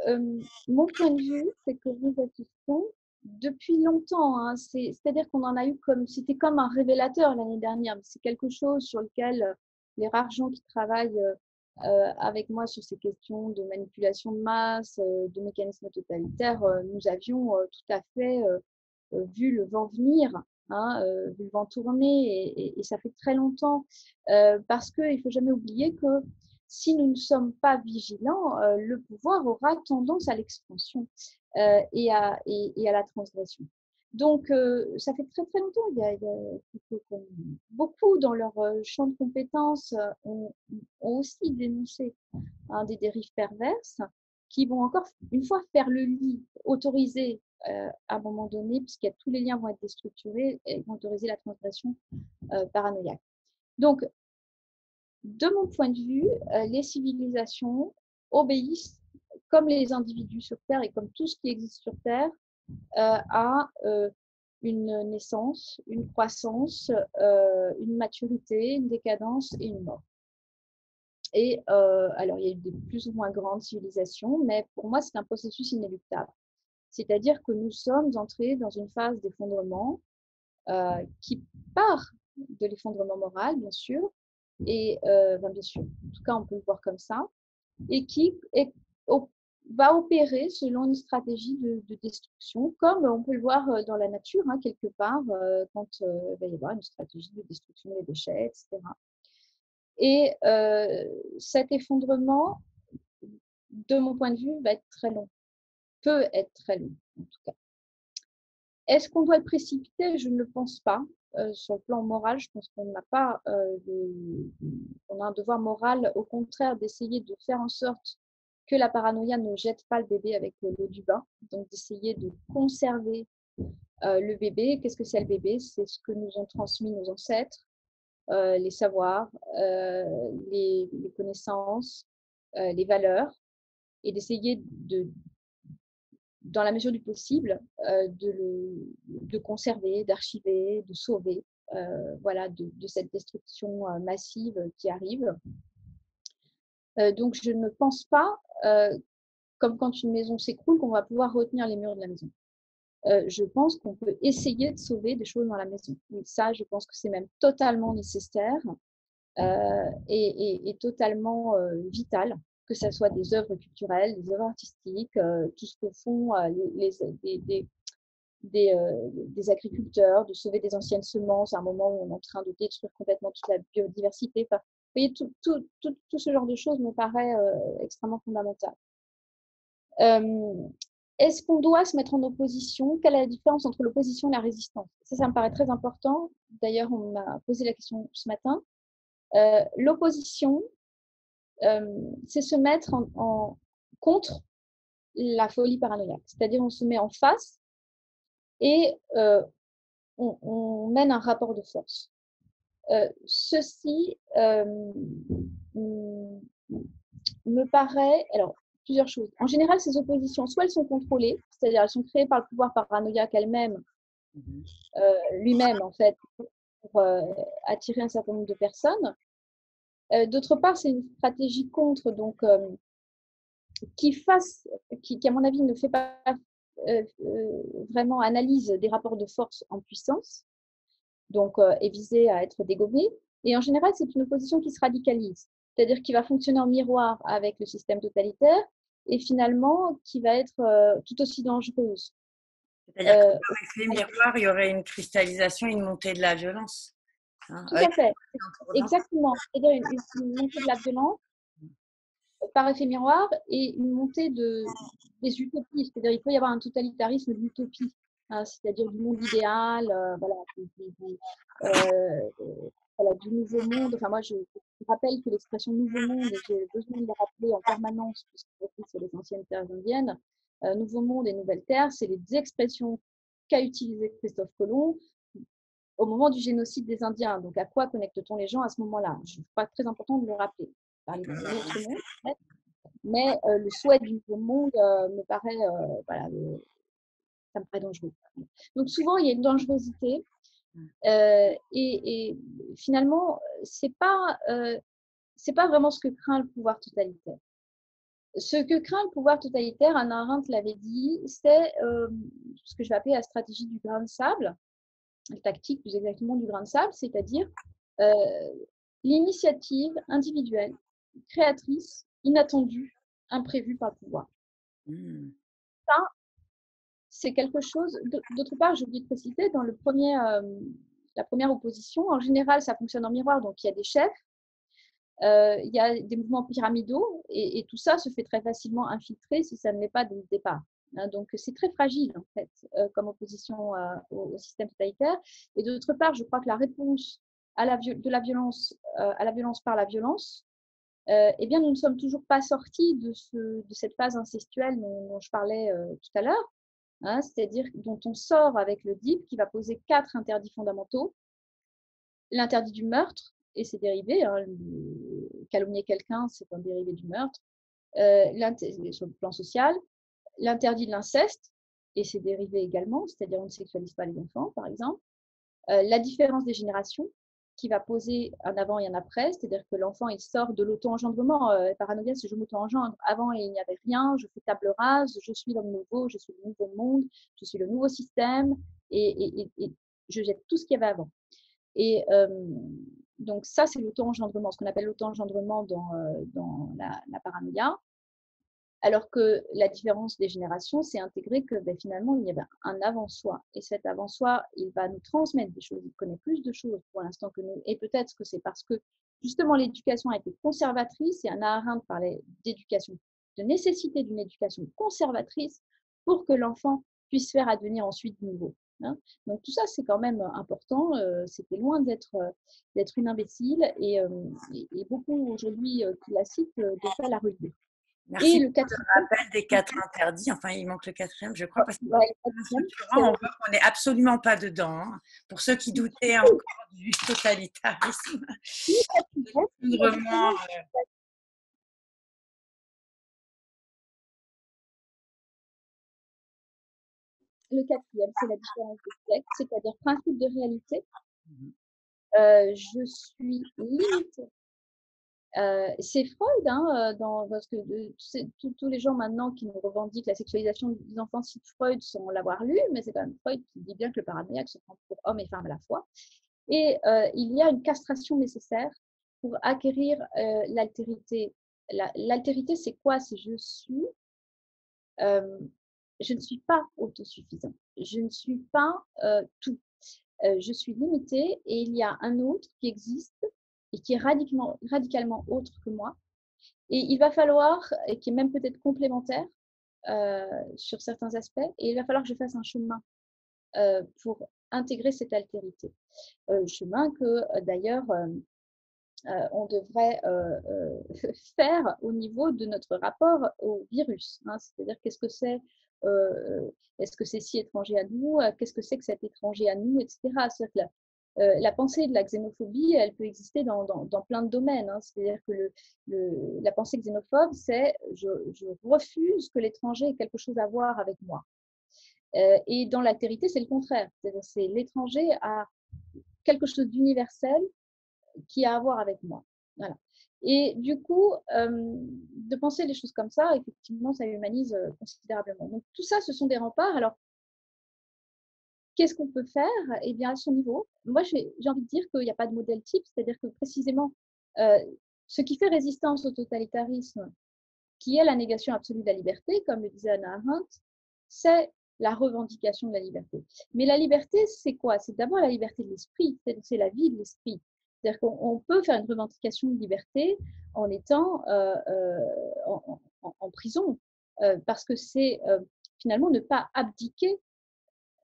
mon point de vue, c'est que nous assistons depuis longtemps, hein, c'est-à-dire qu'on en a eu c'était comme un révélateur l'année dernière. C'est quelque chose sur lequel les rares gens qui travaillent avec moi sur ces questions de manipulation de masse, de mécanismes totalitaires, nous avions tout à fait vu le vent venir, hein, vu le vent tourner, et ça fait très longtemps, parce qu'il ne faut jamais oublier que si nous ne sommes pas vigilants, le pouvoir aura tendance à l'expansion et à la transgression. Donc, ça fait très très longtemps. Beaucoup dans leur champ de compétences ont aussi dénoncé des dérives perverses. qui vont encore une fois faire le lit, autoriser à un moment donné, puisqu'il y a tous les liens vont être déstructurés, et vont autoriser la transgression paranoïaque. Donc, de mon point de vue, les civilisations obéissent, comme les individus sur Terre et comme tout ce qui existe sur Terre, à une naissance, une croissance, une maturité, une décadence et une mort. Et alors, il y a eu des plus ou moins grandes civilisations, mais pour moi, c'est un processus inéluctable. C'est-à-dire que nous sommes entrés dans une phase d'effondrement qui part de l'effondrement moral, bien sûr, et bien sûr, en tout cas, on peut le voir comme ça, et qui va opérer selon une stratégie de destruction, comme on peut le voir dans la nature, hein, quelque part, quand il va y avoir une stratégie de destruction des déchets, etc. Et cet effondrement, de mon point de vue, va être très long, peut être très long, en tout cas. Est-ce qu'on doit le précipiter? Je ne le pense pas. Sur le plan moral, je pense qu'on n'a pas on a un devoir moral, au contraire, d'essayer de faire en sorte que la paranoïa ne jette pas le bébé avec l'eau du bain, donc d'essayer de conserver le bébé. Qu'est-ce que c'est le bébé? C'est ce que nous ont transmis nos ancêtres, les savoirs, les connaissances, les valeurs, et d'essayer dans la mesure du possible, de conserver, d'archiver, de sauver, voilà, de cette destruction massive qui arrive. Donc, je ne pense pas, comme quand une maison s'écroule, qu'on va pouvoir retenir les murs de la maison. Je pense qu'on peut essayer de sauver des choses dans la maison. Oui, ça, je pense que c'est même totalement nécessaire et totalement vital, que ce soit des œuvres culturelles, des œuvres artistiques, tout ce que font des agriculteurs, de sauver des anciennes semences à un moment où on est en train de détruire complètement toute la biodiversité. Enfin, vous voyez, tout ce genre de choses me paraît extrêmement fondamental. Est-ce qu'on doit se mettre en opposition? Quelle est la différence entre l'opposition et la résistance? Ça me paraît très important. D'ailleurs, on m'a posé la question ce matin. L'opposition, c'est se mettre contre la folie paranoïaque. C'est-à-dire, on se met en face et on mène un rapport de force. Ceci me paraît, alors, plusieurs choses. En général, ces oppositions, soit elles sont contrôlées, c'est-à-dire elles sont créées par le pouvoir paranoïaque elle-même, lui-même en fait, pour attirer un certain nombre de personnes. D'autre part, c'est une stratégie contre, donc qui, à mon avis, ne fait pas vraiment analyse des rapports de force en puissance, donc est visée à être dégommée. Et en général, c'est une opposition qui se radicalise, c'est-à-dire qui va fonctionner en miroir avec le système totalitaire et finalement qui va être tout aussi dangereuse. C'est-à-dire que par effet miroir, il y aurait une cristallisation, une montée de la violence. Hein, tout à fait, exactement. C'est-à-dire une montée de la violence par effet miroir et une montée des utopies. C'est-à-dire qu'il peut y avoir un totalitarisme d'utopie, hein, c'est-à-dire du monde idéal, voilà, voilà, du nouveau monde. Enfin, moi, je rappelle que l'expression nouveau monde, et j'ai besoin de le rappeler en permanence, puisque c'est les anciennes terres indiennes, nouveau monde et nouvelle terre, c'est les expressions qu'a utilisées Christophe Colomb au moment du génocide des Indiens. Donc, à quoi connecte-t-on les gens à ce moment-là? Je crois que c'est très important de le rappeler. Parler d'un autre monde, mais le souhait du nouveau monde me paraît, voilà, ça me paraît dangereux. Donc, souvent, il y a une dangerosité. Et finalement, c'est pas vraiment ce que craint le pouvoir totalitaire. Ce que craint le pouvoir totalitaire, Hannah Arendt l'avait dit, c'est ce que je vais appeler la stratégie du grain de sable, la tactique plus exactement du grain de sable, c'est-à-dire l'initiative individuelle, créatrice, inattendue, imprévue par le pouvoir. Ça, c'est quelque chose. D'autre part, j'ai oublié de préciser, dans la première opposition, en général, ça fonctionne en miroir, donc il y a des chefs, il y a des mouvements pyramidaux, et tout ça se fait très facilement infiltrer si ça ne l'est pas dès le départ. Hein, donc c'est très fragile, en fait, comme opposition au système totalitaire. Et d'autre part, je crois que la réponse de la violence à la violence par la violence Eh bien, nous ne sommes toujours pas sortis de cette phase incestuelle dont je parlais tout à l'heure, hein, c'est-à-dire dont on sort avec le DIP qui va poser 4 interdits fondamentaux. L'interdit du meurtre et ses dérivés, hein, calomnier quelqu'un, c'est un dérivé du meurtre, sur le plan social, l'interdit de l'inceste et ses dérivés également, c'est-à-dire on ne sexualise pas les enfants, par exemple, la différence des générations, qui va poser un avant et un après, c'est-à-dire que l'enfant il sort de l'auto-engendrement. Paranoïa, c'est je m'auto-engendre. Avant, il n'y avait rien, je fais table rase, je suis l'homme nouveau, je suis le nouveau monde, je suis le nouveau système, et je jette tout ce qu'il y avait avant. Et donc ça, c'est l'auto-engendrement, ce qu'on appelle l'auto-engendrement dans la paranoïa. Alors que la différence des générations, c'est intégrer que finalement, il y avait un avant-soi. Et cet avant-soi, il va nous transmettre des choses. Il connaît plus de choses pour l'instant que nous. Et peut-être que c'est parce que justement l'éducation a été conservatrice, et Hannah Arendt parlait d'éducation, de nécessité d'une éducation conservatrice pour que l'enfant puisse faire advenir ensuite du nouveau. Hein. Donc tout ça, c'est quand même important. C'était loin d'être une imbécile. Et beaucoup aujourd'hui qui la citent de faire la revue. Et Merci le pour le quatrième, rappel des 4 interdits. Enfin, il manque le quatrième, je crois, parce que ouais, le dans quatrième, Structurant, on voit qu'on n'est absolument pas dedans, hein. Pour ceux qui doutaient encore du totalitarisme, le quatrième, c'est l'effondrement. justement le quatrième, c'est la différence de sexe, c'est-à-dire principe de réalité. Je suis limitée. C'est Freud, hein, parce que tous les gens maintenant qui nous revendiquent la sexualisation des enfants citent Freud sans l'avoir lu, mais c'est quand même Freud qui dit bien que le paranoïaque se prend pour homme et femme à la fois. Et il y a une castration nécessaire pour acquérir l'altérité. L'altérité, c'est quoi? C'est je ne suis pas autosuffisant. Je ne suis pas tout. Je suis limitée et il y a un autre qui existe et qui est radicalement autre que moi. Et il va falloir, et qui est même peut-être complémentaire sur certains aspects, et il va falloir que je fasse un chemin pour intégrer cette altérité. Chemin que d'ailleurs on devrait faire au niveau de notre rapport au virus. Hein. C'est-à-dire qu'est-ce que c'est, est-ce que c'est si étranger à nous, qu'est-ce que c'est que cet étranger à nous, etc. C'est-à-dire que la pensée de la xénophobie, elle peut exister dans plein de domaines. Hein. C'est-à-dire que la pensée xénophobe, c'est je refuse que l'étranger ait quelque chose à voir avec moi. Et dans l'altérité, c'est le contraire. C'est-à-dire c'est l'étranger a quelque chose d'universel qui a à voir avec moi. Voilà. Et du coup, de penser les choses comme ça, effectivement, ça humanise considérablement. Donc tout ça, ce sont des remparts. Alors, qu'est-ce qu'on peut faire? Eh bien, à son niveau, moi, j'ai envie de dire qu'il n'y a pas de modèle type, c'est-à-dire que précisément, ce qui fait résistance au totalitarisme, qui est la négation absolue de la liberté, comme le disait Hannah Arendt, c'est la revendication de la liberté. Mais la liberté, c'est quoi? C'est d'abord la liberté de l'esprit, c'est la vie de l'esprit. C'est-à-dire qu'on peut faire une revendication de liberté en étant en prison, parce que c'est finalement ne pas abdiquer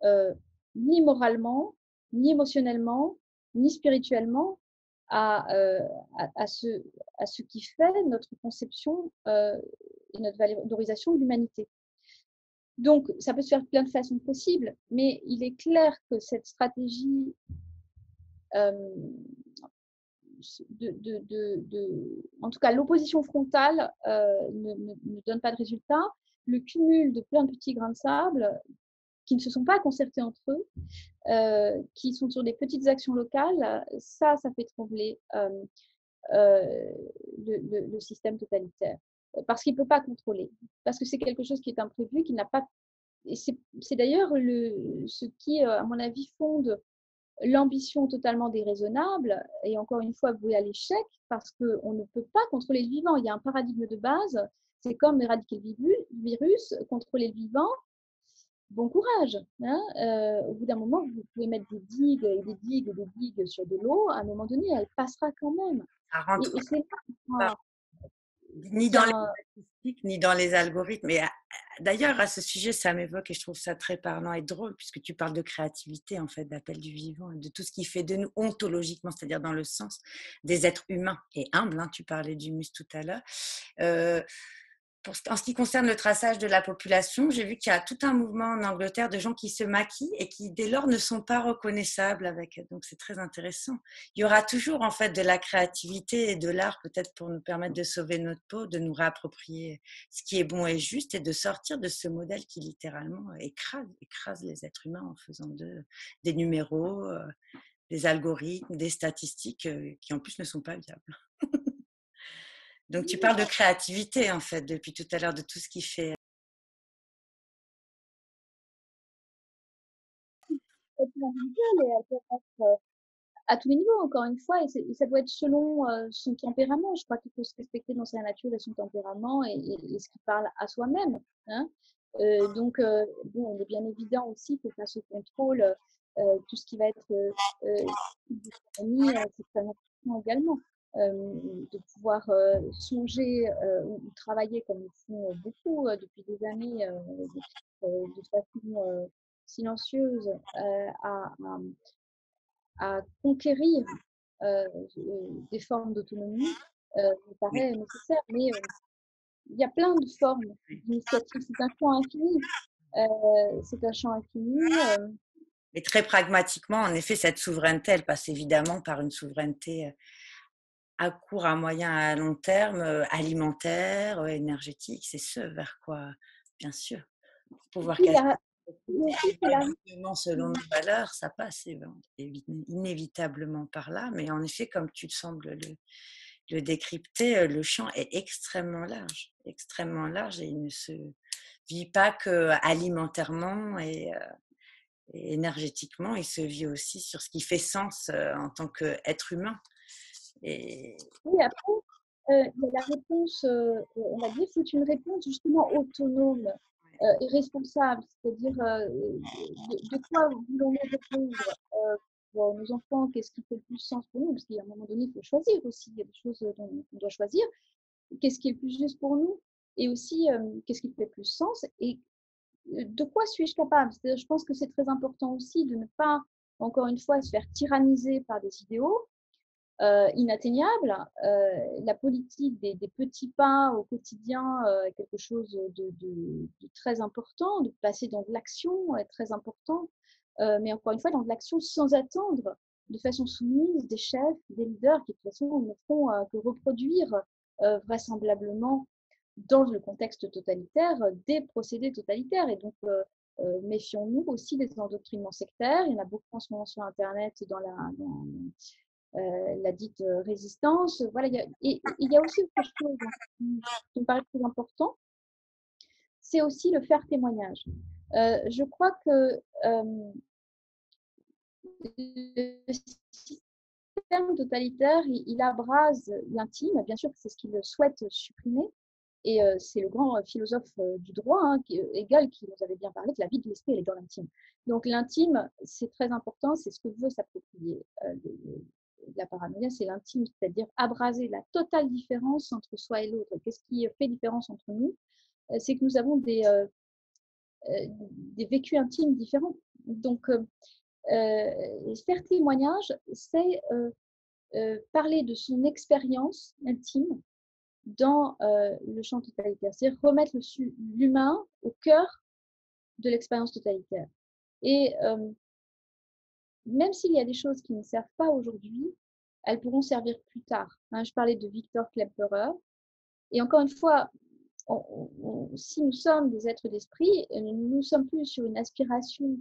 euh, ni moralement, ni émotionnellement, ni spirituellement à, euh, à, ce, à ce qui fait notre conception et notre valorisation de l'humanité. Donc, ça peut se faire de plein de façons possibles, mais il est clair que cette stratégie euh, en tout cas, l'opposition frontale ne donne pas de résultat. Le cumul de plein de petits grains de sable qui ne se sont pas concertés entre eux, qui sont sur des petites actions locales, ça fait trembler le système totalitaire. Parce qu'il ne peut pas contrôler. Parce que c'est quelque chose qui est imprévu, qui n'a pas. Et c'est d'ailleurs ce qui, à mon avis, fonde l'ambition totalement déraisonnable et encore une fois vouée à l'échec parce qu'on ne peut pas contrôler le vivant. Il y a un paradigme de base, c'est comme éradiquer le virus, contrôler le vivant, bon courage. Hein. Au bout d'un moment, vous pouvez mettre des digues et des digues et des digues sur de l'eau. À un moment donné, elle passera quand même. Ça Et rentre c'est pas là ni qu'il y dans a les un, ni dans les algorithmes. Et d'ailleurs, à ce sujet, ça m'évoque et je trouve ça très parlant et drôle, puisque tu parles de créativité, en fait, d'appel du vivant, de tout ce qui fait de nous ontologiquement, c'est-à-dire dans le sens des êtres humains et humbles. Hein, tu parlais du mus tout à l'heure. Euh, en ce qui concerne le traçage de la population, j'ai vu qu'il y a tout un mouvement en Angleterre de gens qui se maquillent et qui, dès lors, ne sont pas reconnaissables avec. Donc, c'est très intéressant. Il y aura toujours, en fait, de la créativité et de l'art, peut-être pour nous permettre de sauver notre peau, de nous réapproprier ce qui est bon et juste et de sortir de ce modèle qui, littéralement, écrase les êtres humains en faisant des numéros, des algorithmes, des statistiques qui, en plus, ne sont pas viables. Donc, tu parles de créativité, en fait, depuis tout à l'heure, de tout ce qui fait. Individuelle et elle peut être à tous les niveaux, encore une fois, et ça doit être selon son tempérament. Je crois qu'il faut se respecter dans sa nature et son tempérament et ce qui parle à soi-même. Hein. Donc, bon, il est bien évident aussi que face au contrôle, tout ce qui va être c'est très important également. De pouvoir songer ou travailler comme ils font beaucoup depuis des années de façon silencieuse à conquérir des formes d'autonomie me paraît nécessaire. Mais il y a plein de formes d'initiatives. C'est un champ infini. C'est un champ infini. Et très pragmatiquement, en effet, cette souveraineté, elle passe évidemment par une souveraineté à court, à moyen, à long terme, alimentaire, énergétique. C'est ce vers quoi, bien sûr, pouvoir Puis, casser aussi, c'est la... selon nos valeurs, ça passe inévitablement par là. Mais en effet, comme tu sembles le décrypter, le champ est extrêmement large et il ne se vit pas que alimentairement et énergétiquement, il se vit aussi sur ce qui fait sens en tant qu'être humain. Et... Oui, après, il y a la réponse, on va dire, c'est une réponse justement autonome et responsable. C'est-à-dire, de quoi voulons-nous répondre pour nos enfants? Qu'est-ce qui fait le plus sens pour nous? Parce qu'à un moment donné, il faut choisir aussi. Il y a des choses dont on doit choisir. Qu'est-ce qui est le plus juste pour nous? Et aussi, qu'est-ce qui fait le plus sens? Et de quoi suis-je capable? C'est-à-dire, je pense que c'est très important aussi de ne pas, encore une fois, se faire tyranniser par des idéaux inatteignables. La politique des petits pas au quotidien est quelque chose de très important, de passer dans de l'action est très important, mais encore une fois, dans de l'action sans attendre, de façon soumise, des chefs, des leaders qui de toute façon ne font que reproduire vraisemblablement dans le contexte totalitaire des procédés totalitaires. Et donc, méfions-nous aussi des endoctrinements sectaires. Il y en a beaucoup en ce moment sur Internet dans la dite résistance. Voilà, il y a aussi quelque chose qui me paraît très important, c'est aussi le faire témoignage. Je crois que le système totalitaire, il abrase l'intime. Bien sûr que c'est ce qu'il souhaite supprimer. Et c'est le grand philosophe du droit, hein, Hegel, qui nous avait bien parlé que la vie de l'esprit, elle est dans l'intime. Donc l'intime, c'est très important, c'est ce que veut s'approprier la paranoïa, c'est l'intime, c'est-à-dire abraser la totale différence entre soi et l'autre. Qu'est-ce qui fait différence entre nous? C'est que nous avons des vécus intimes différents. Donc, faire témoignage, c'est parler de son expérience intime dans le champ totalitaire, c'est-à-dire remettre l'humain au cœur de l'expérience totalitaire. Et même s'il y a des choses qui ne servent pas aujourd'hui, elles pourront servir plus tard. Hein, je parlais de Victor Klemperer. Et encore une fois, si nous sommes des êtres d'esprit, nous ne sommes plus sur une aspiration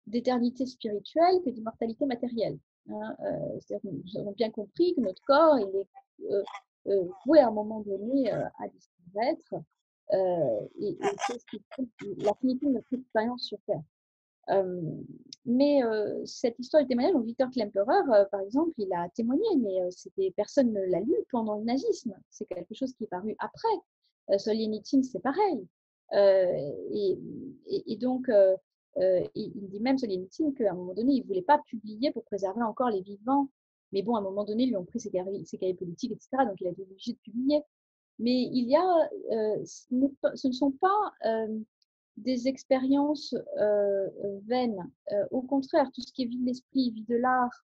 d'éternité spirituelle que d'immortalité matérielle. Hein, c'est-à-dire que nous avons bien compris que notre corps, il est voué à un moment donné à disparaître et c'est ce qui fait la finitude de notre expérience sur Terre. Mais cette histoire du témoignage, donc Victor Klemperer, par exemple, il a témoigné, mais personne ne l'a lu pendant le nazisme. C'est quelque chose qui est paru après. Solzhenitsyn, c'est pareil. Et donc, il dit même Solzhenitsyn qu'à un moment donné, il ne voulait pas publier pour préserver encore les vivants. Mais bon, à un moment donné, ils lui ont pris ses cahiers politiques, etc. Donc, il a été obligé de publier. Mais il y a, ce ne sont pas des expériences vaines. Au contraire, tout ce qui est vie de l'esprit, vie de l'art,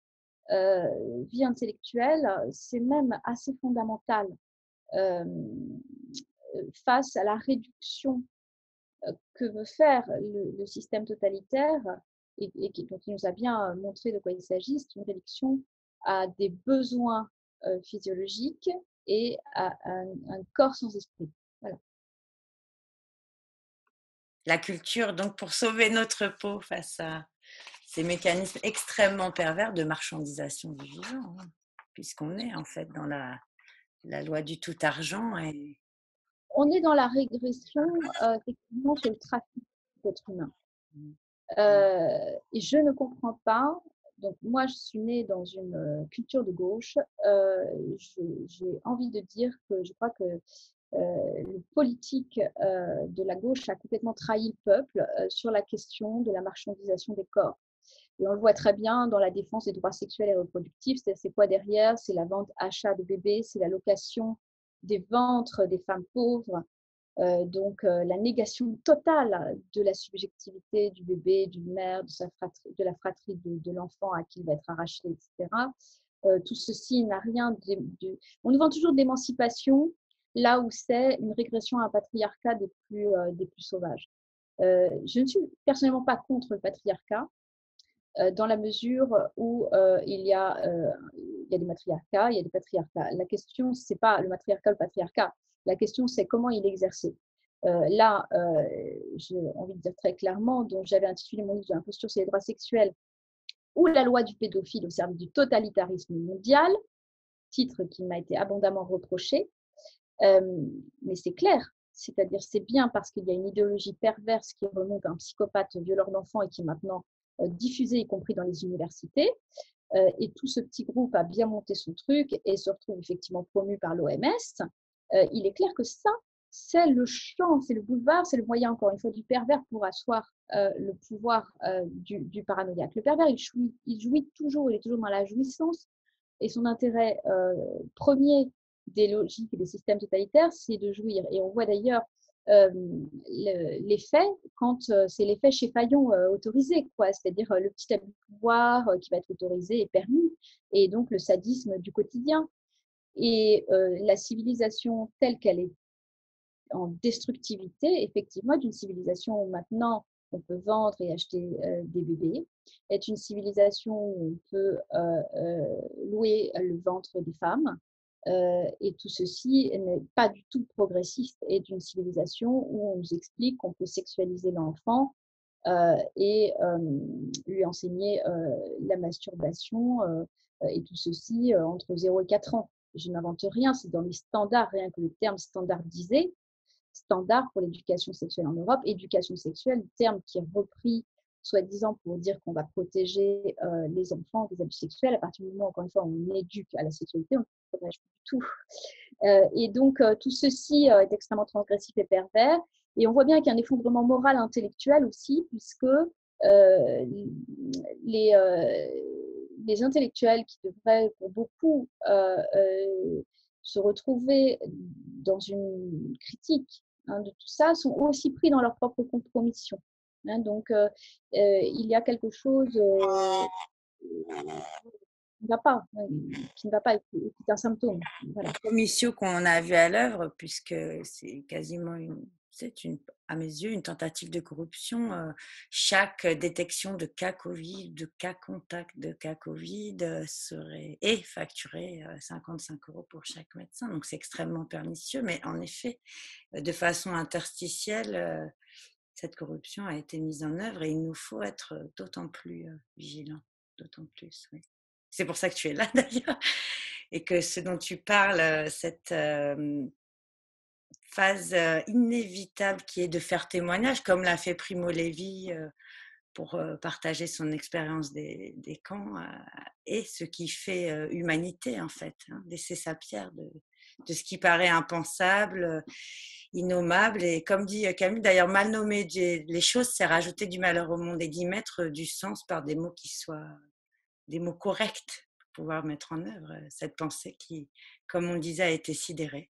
vie intellectuelle, c'est même assez fondamental euh, face à la réduction que veut faire le système totalitaire dont il nous a bien montré de quoi il s'agit. C'est une réduction à des besoins physiologiques et à un corps sans esprit. Voilà. La culture, donc, pour sauver notre peau face à ces mécanismes extrêmement pervers de marchandisation du vivant, hein, puisqu'on est en fait dans la loi du tout argent. Et On est dans la régression, effectivement, sur le trafic d'êtres humains. Et je ne comprends pas. Donc, moi, je suis née dans une culture de gauche. J'ai envie de dire que je crois que le politique de la gauche a complètement trahi le peuple sur la question de la marchandisation des corps. Et on le voit très bien dans la défense des droits sexuels et reproductifs. C'est quoi derrière? C'est la vente achat de bébés, c'est la location des ventres des femmes pauvres, donc la négation totale de la subjectivité du bébé, d'une mère, de la fratrie de l'enfant à qui il va être arraché, etc. Tout ceci n'a rien On nous vend toujours de l'émancipation, là où c'est une régression à un patriarcat des plus sauvages. Je ne suis personnellement pas contre le patriarcat, dans la mesure où il y a des matriarcats, il y a des patriarcats. La question, ce n'est pas le matriarcat ou le patriarcat. La question, c'est comment il est exercé. Là, j'ai envie de dire très clairement, donc j'avais intitulé mon livre de l'imposture sur les droits sexuels ou la loi du pédophile au service du totalitarisme mondial, titre qui m'a été abondamment reproché. Mais c'est clair, c'est-à-dire c'est bien parce qu'il y a une idéologie perverse qui remonte à un psychopathe violeur d'enfants et qui est maintenant diffusée, y compris dans les universités. Et tout ce petit groupe a bien monté son truc et se retrouve effectivement promu par l'OMS. Il est clair que ça, c'est le champ, c'est le boulevard, c'est le moyen, encore une fois, du pervers pour asseoir le pouvoir du paranoïaque. Le pervers, il jouit toujours, il est toujours dans la jouissance, et son intérêt premier des logiques et des systèmes totalitaires, c'est de jouir. Et on voit d'ailleurs l'effet quand c'est l'effet chez Fayon autorisé, quoi, c'est-à-dire le petit abus de pouvoir qui va être autorisé et permis, et donc le sadisme du quotidien. Et la civilisation telle qu'elle est en destructivité, effectivement, d'une civilisation où maintenant on peut vendre et acheter des bébés, est une civilisation où on peut louer le ventre des femmes. Et tout ceci n'est pas du tout progressiste, est une civilisation où on nous explique qu'on peut sexualiser l'enfant et lui enseigner la masturbation et tout ceci entre 0 et 4 ans. Je n'invente rien, c'est dans les standards, rien que le terme standardisé, standard pour l'éducation sexuelle en Europe. Éducation sexuelle, terme qui est repris soi-disant pour dire qu'on va protéger les enfants des abus sexuels. À partir du moment, encore une fois, on éduque à la sexualité, on ne protège plus du tout. Et donc, tout ceci est extrêmement transgressif et pervers. Et on voit bien qu'il y a un effondrement moral intellectuel aussi, puisque les, les intellectuels qui devraient, pour beaucoup, se retrouver dans une critique de tout ça, sont aussi pris dans leur propre compromission. Donc, il y a quelque chose qui ne va pas, qui est un symptôme. Voilà. Commission qu'on a vu à l'œuvre, puisque c'est quasiment à mes yeux, une tentative de corruption. Chaque détection de cas Covid, de cas contact de cas Covid est facturée 55 € pour chaque médecin. Donc c'est extrêmement pernicieux, mais en effet, de façon interstitielle, cette corruption a été mise en œuvre et il nous faut être d'autant plus vigilants, d'autant plus, oui. C'est pour ça que tu es là d'ailleurs et que ce dont tu parles, cette phase inévitable qui est de faire témoignage, comme l'a fait Primo Levi pour partager son expérience des camps, et ce qui fait humanité en fait, hein, laisser sa pierre de ce qui paraît impensable, innommable, et comme dit Camus, d'ailleurs mal nommer les choses, c'est rajouter du malheur au monde, et d'y mettre du sens par des mots qui soient des mots corrects pour pouvoir mettre en œuvre cette pensée qui, comme on le disait, a été sidérée.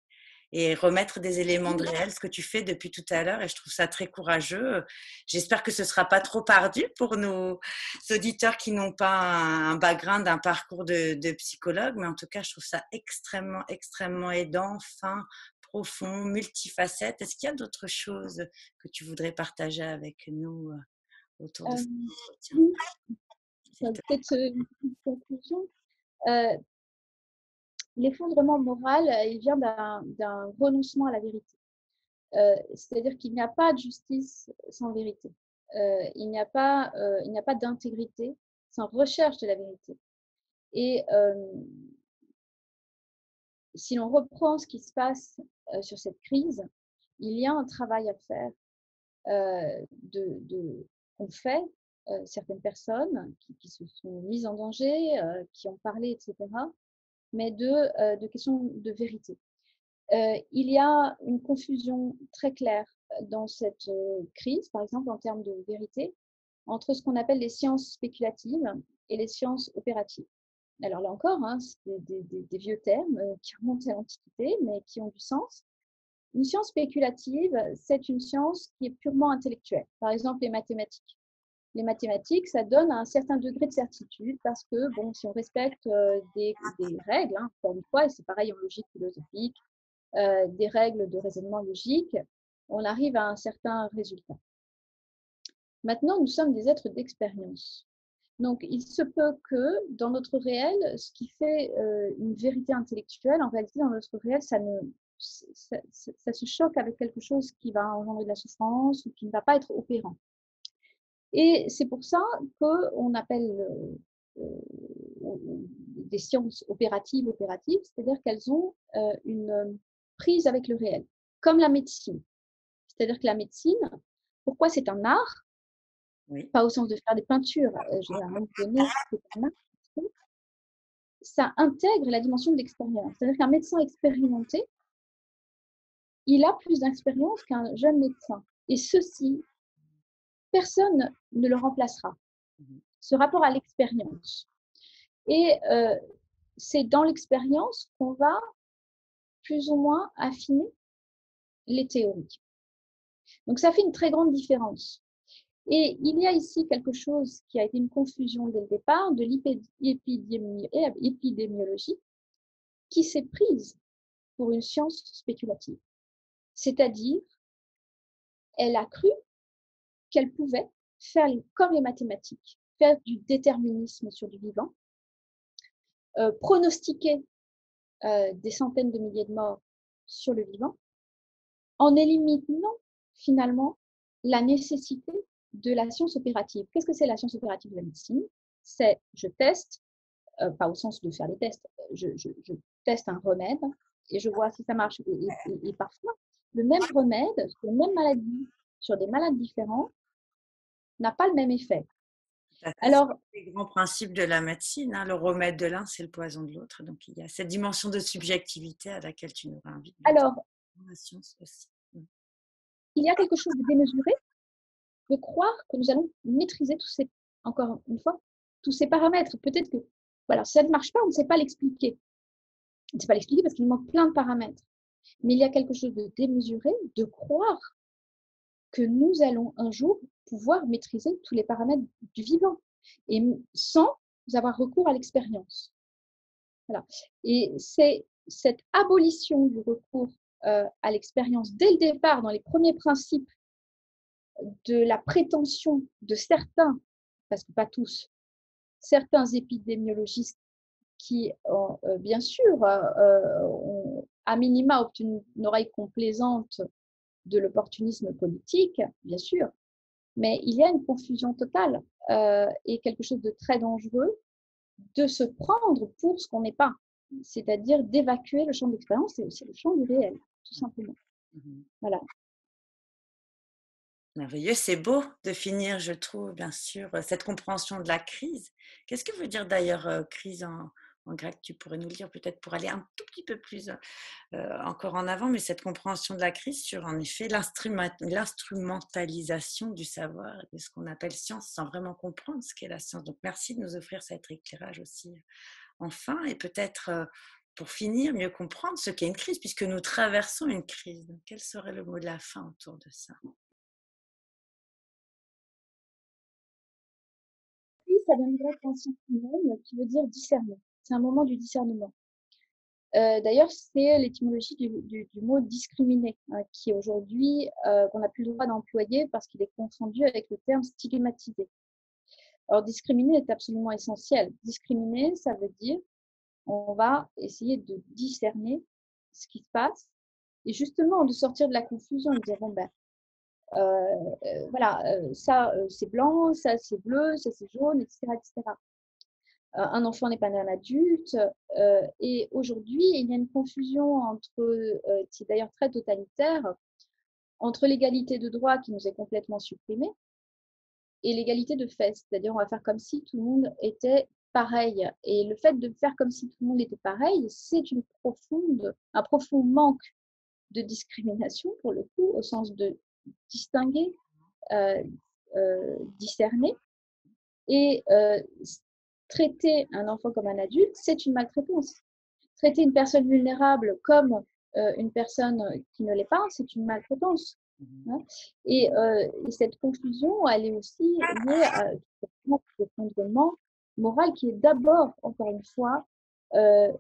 et remettre des éléments de réel, ce que tu fais depuis tout à l'heure, et je trouve ça très courageux. J'espère que ce ne sera pas trop ardu pour nos auditeurs qui n'ont pas un background, un parcours de psychologue, mais en tout cas, je trouve ça extrêmement, extrêmement aidant, fin, profond, multifacette. Est-ce qu'il y a d'autres choses que tu voudrais partager avec nous autour de Euh, cet entretien, oui, s'il te peut-être une conclusion. Euh, L'effondrement moral, il vient d'un renoncement à la vérité. C'est-à-dire qu'il n'y a pas de justice sans vérité. Il n'y a pas d'intégrité sans recherche de la vérité. Et si l'on reprend ce qui se passe sur cette crise, il y a un travail à faire qu'ont fait certaines personnes qui se sont mises en danger, qui ont parlé, etc., mais de questions de vérité. Il y a une confusion très claire dans cette crise, par exemple en termes de vérité, entre ce qu'on appelle les sciences spéculatives et les sciences opératives. Alors là encore, hein, c'est des vieux termes qui remontent à l'Antiquité, mais qui ont du sens. Une science spéculative, c'est une science qui est purement intellectuelle. Par exemple, les mathématiques. Les mathématiques, ça donne un certain degré de certitude parce que, bon, si on respecte des règles, hein, encore une fois, et c'est pareil en logique philosophique, des règles de raisonnement logique, on arrive à un certain résultat. Maintenant, nous sommes des êtres d'expérience. Donc, il se peut que dans notre réel, ce qui fait une vérité intellectuelle, en réalité, dans notre réel, ça se choque avec quelque chose qui va engendrer de la souffrance ou qui ne va pas être opérant. Et c'est pour ça qu'on appelle des sciences opératives, c'est-à-dire qu'elles ont une prise avec le réel, comme la médecine. C'est-à-dire que la médecine, pourquoi c'est un art? Oui. Pas au sens de faire des peintures, je veux dire, à un moment donné, c'est un art. Ça intègre la dimension de l'expérience. C'est-à-dire qu'un médecin expérimenté, il a plus d'expérience qu'un jeune médecin. Et ceci, personne ne le remplacera. Ce rapport à l'expérience. Et c'est dans l'expérience qu'on va plus ou moins affiner les théories. Donc ça fait une très grande différence. Et il y a ici quelque chose qui a été une confusion dès le départ de l'épidémiologie qui s'est prise pour une science spéculative. C'est-à-dire, elle a cru qu'elle pouvait faire comme les mathématiques, faire du déterminisme sur du vivant, pronostiquer des centaines de milliers de morts sur le vivant, en éliminant finalement la nécessité de la science opérative. Qu'est-ce que c'est la science opérative de la médecine? C'est je teste, pas au sens de faire des tests, je teste un remède et je vois si ça marche. Et parfois, le même remède sur une même maladie, sur des malades différents, n'a pas le même effet. Alors, c'est le grand principe de la médecine, hein, le remède de l'un, c'est le poison de l'autre. Donc, il y a cette dimension de subjectivité à laquelle tu nous invites. alors, La science aussi. il y a quelque chose de démesuré de croire que nous allons maîtriser encore une fois, tous ces paramètres. Peut-être que, voilà, si ça ne marche pas, on ne sait pas l'expliquer. On ne sait pas l'expliquer parce qu'il manque plein de paramètres. Mais il y a quelque chose de démesuré de croire que nous allons un jour pouvoir maîtriser tous les paramètres du vivant et sans avoir recours à l'expérience. Voilà. Et c'est cette abolition du recours à l'expérience dès le départ, dans les premiers principes de la prétention de certains, parce que pas tous, certains épidémiologistes qui ont bien sûr ont à minima obtenu une oreille complaisante de l'opportunisme politique, bien sûr, mais il y a une confusion totale et quelque chose de très dangereux de se prendre pour ce qu'on n'est pas, c'est-à-dire d'évacuer le champ de l'expérience et aussi le champ du réel, tout simplement. Voilà. Merveilleux, c'est beau de finir, je trouve, bien sûr, cette compréhension de la crise. Qu'est-ce que veut dire d'ailleurs crise en grec? Tu pourrais nous le dire peut-être pour aller un tout petit peu plus encore en avant, mais cette compréhension de la crise sur, en effet, l'instrumentalisation du savoir, de ce qu'on appelle science, sans vraiment comprendre ce qu'est la science. Donc, merci de nous offrir cet éclairage aussi, enfin, et peut-être pour finir, mieux comprendre ce qu'est une crise, puisque nous traversons une crise. Donc, quel serait le mot de la fin autour de ça? Puis, ça vient du grec ancien humain qui veut dire discernement. C'est un moment du discernement. D'ailleurs, c'est l'étymologie du mot discriminer, hein, qui aujourd'hui, qu'on n'a plus le droit d'employer parce qu'il est confondu avec le terme stigmatisé. Alors, discriminer est absolument essentiel. Discriminer, ça veut dire on va essayer de discerner ce qui se passe et justement de sortir de la confusion et de dire bon ben voilà, ça c'est blanc, ça c'est bleu, ça c'est jaune, etc., etc. Un enfant n'est pas né un adulte. Et aujourd'hui, il y a une confusion entre, qui est d'ailleurs très totalitaire, entre l'égalité de droit qui nous est complètement supprimée et l'égalité de fait. C'est-à-dire, on va faire comme si tout le monde était pareil. Et le fait de faire comme si tout le monde était pareil, c'est un profond manque de discrimination, pour le coup, au sens de distinguer, euh, discerner. Et traiter un enfant comme un adulte, c'est une maltraitance. Traiter une personne vulnérable comme une personne qui ne l'est pas, c'est une maltraitance. Hein. Et cette confusion, elle est aussi liée à un fondement moral qui est d'abord, encore une fois, euh,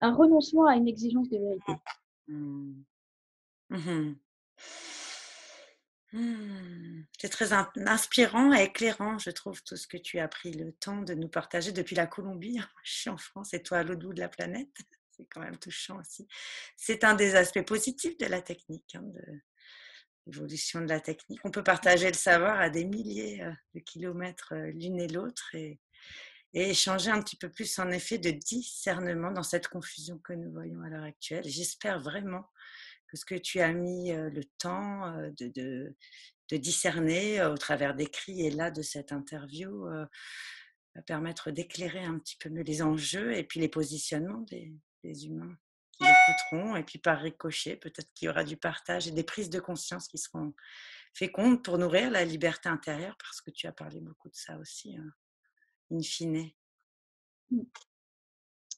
un renoncement à une exigence de vérité. Mmh. Mmh. C'est très inspirant et éclairant, je trouve, tout ce que tu as pris le temps de nous partager depuis la Colombie. Je suis en France et toi à l'autre bout de la planète. C'est quand même touchant aussi. C'est un des aspects positifs de la technique, hein, de l'évolution de la technique. On peut partager le savoir à des milliers de kilomètres l'une et l'autre et échanger un petit peu plus en effet de discernement dans cette confusion que nous voyons à l'heure actuelle. J'espère vraiment que ce que tu as mis le temps de discerner au travers des cris et là de cette interview va permettre d'éclairer un petit peu mieux les enjeux et puis les positionnements des humains qui l'écouteront. Et puis par ricochet, peut-être qu'il y aura du partage et des prises de conscience qui seront fécondes pour nourrir la liberté intérieure, parce que tu as parlé beaucoup de ça aussi, hein, in fine. Oui,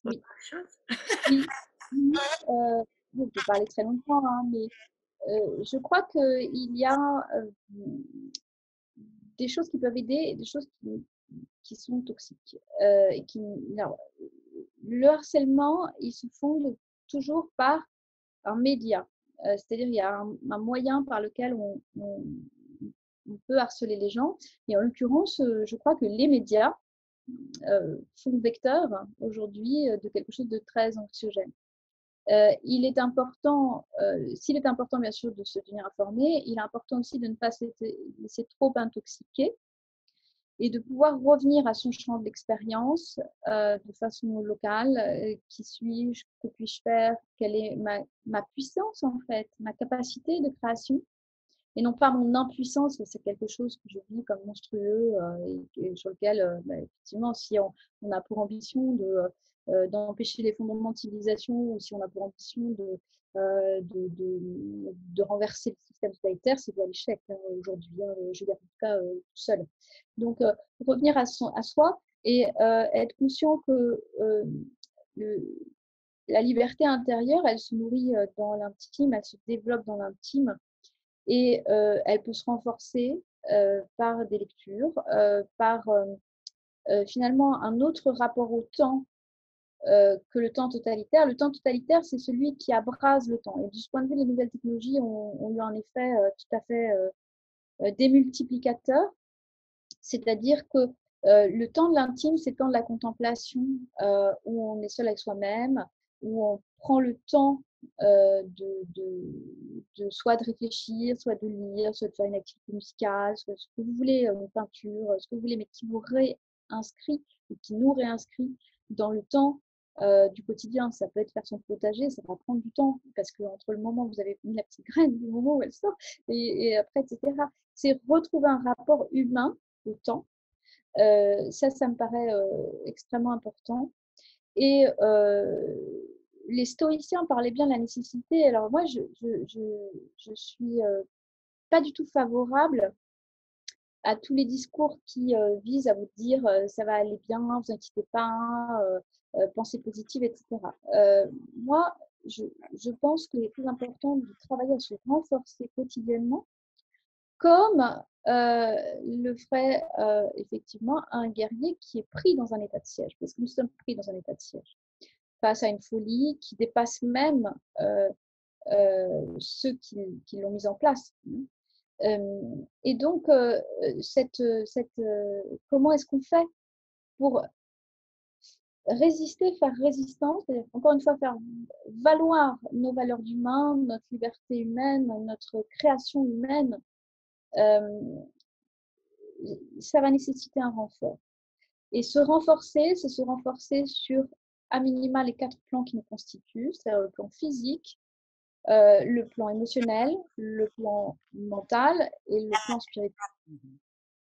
Autre chose? oui, oui. On peut parler très longtemps, hein, mais je crois qu'il y a des choses qui peuvent aider et des choses qui sont toxiques. Non, le harcèlement, il se fonde toujours par un média. C'est-à-dire il y a un moyen par lequel on peut harceler les gens. Et en l'occurrence, je crois que les médias sont vecteurs aujourd'hui de quelque chose de très anxiogène. Il est important, s'il est important bien sûr de se tenir informé, il est important aussi de ne pas se laisser trop intoxiquer et de pouvoir revenir à son champ d'expérience de façon locale. Qui suis-je? Que puis-je faire? Quelle est ma puissance en fait? Ma capacité de création? Et non pas mon impuissance, c'est quelque chose que je vis comme monstrueux et sur lequel, effectivement, si on a pour ambition d'empêcher l'effondrement de civilisation ou si on a pour ambition de renverser le système totalitaire, c'est de l'échec hein, aujourd'hui, hein, je veux dire en tout cas tout seul. Donc, revenir à soi et être conscient que le, la liberté intérieure, elle se nourrit dans l'intime, elle se développe dans l'intime et elle peut se renforcer par des lectures, par finalement un autre rapport au temps que le temps totalitaire. Le temps totalitaire, c'est celui qui abrase le temps. Et de ce point de vue, les nouvelles technologies ont eu un effet tout à fait démultiplicateur, c'est-à-dire que le temps de l'intime, c'est le temps de la contemplation, où on est seul avec soi-même, où on prend le temps soit de réfléchir, soit de lire, soit de faire une activité musicale, soit ce que vous voulez, une peinture, ce que vous voulez, mais qui vous réinscrit ou qui nous réinscrit dans le temps du quotidien. Ça peut être faire son potager, ça va prendre du temps, parce que entre le moment où vous avez mis la petite graine, du moment où elle sort, et après, etc., c'est retrouver un rapport humain au temps. Ça me paraît extrêmement important. Et les stoïciens parlaient bien de la nécessité. Alors moi, je suis pas du tout favorable à tous les discours qui visent à vous dire ça va aller bien, vous inquiétez pas, pensée positive, etc. Moi, je, je pense qu'il est très important de travailler à se renforcer quotidiennement, comme le ferait effectivement un guerrier qui est pris dans un état de siège, parce que nous sommes pris dans un état de siège, face à une folie qui dépasse même ceux qui l'ont mise en place. Et donc, comment est-ce qu'on fait pour résister, faire résistance, c'est-à-dire, encore une fois, faire valoir nos valeurs d'humain, notre liberté humaine, notre création humaine, euh, ça va nécessiter un renfort. Et se renforcer, c'est se renforcer sur à minima les 4 plans qui nous constituent, c'est-à-dire le plan physique, le plan émotionnel, le plan mental et le plan spirituel. Mhm.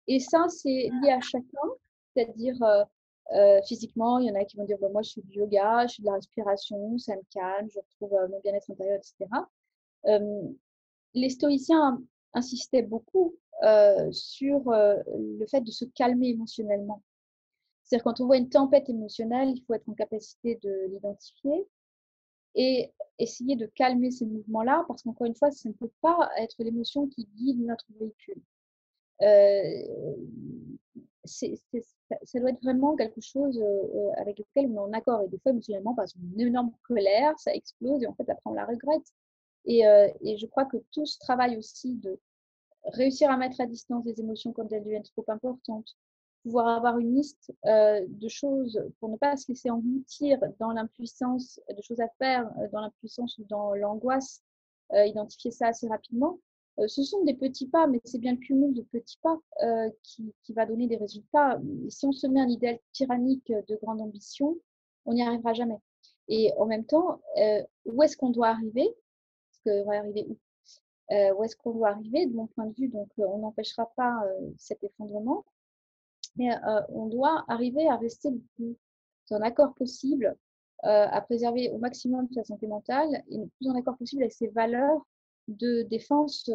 Et ça, c'est lié à chacun, c'est-à-dire physiquement, il y en a qui vont dire bah, moi je fais du yoga, je fais de la respiration, ça me calme, je retrouve mon bien-être intérieur, etc. Euh, les stoïciens insistaient beaucoup sur le fait de se calmer émotionnellement. C'est-à-dire quand on voit une tempête émotionnelle, il faut être en capacité de l'identifier et essayer de calmer ces mouvements-là, parce qu'encore une fois, ça ne peut pas être l'émotion qui guide notre véhicule. Euh, ça doit être vraiment quelque chose avec lequel on est en accord. Et des fois, émotionnellement, par exemple, une énorme colère, ça explose et en fait, après, on la regrette. Et je crois que tout ce travail aussi de réussir à mettre à distance des émotions quand elles deviennent trop importantes, pouvoir avoir une liste de choses pour ne pas se laisser engloutir dans l'impuissance, de choses à faire, dans l'impuissance ou dans l'angoisse, identifier ça assez rapidement. Ce sont des petits pas, mais c'est bien le cumul de petits pas qui va donner des résultats. Si on se met un idéal tyrannique de grande ambition, on n'y arrivera jamais. Et en même temps, où est-ce qu'on doit arriver? Parce qu'on va arriver où? Où est-ce qu'on doit arriver, de mon point de vue. Donc, on n'empêchera pas cet effondrement, mais on doit arriver à rester le plus en accord possible, à préserver au maximum sa santé mentale et le plus en accord possible avec ses valeurs de défense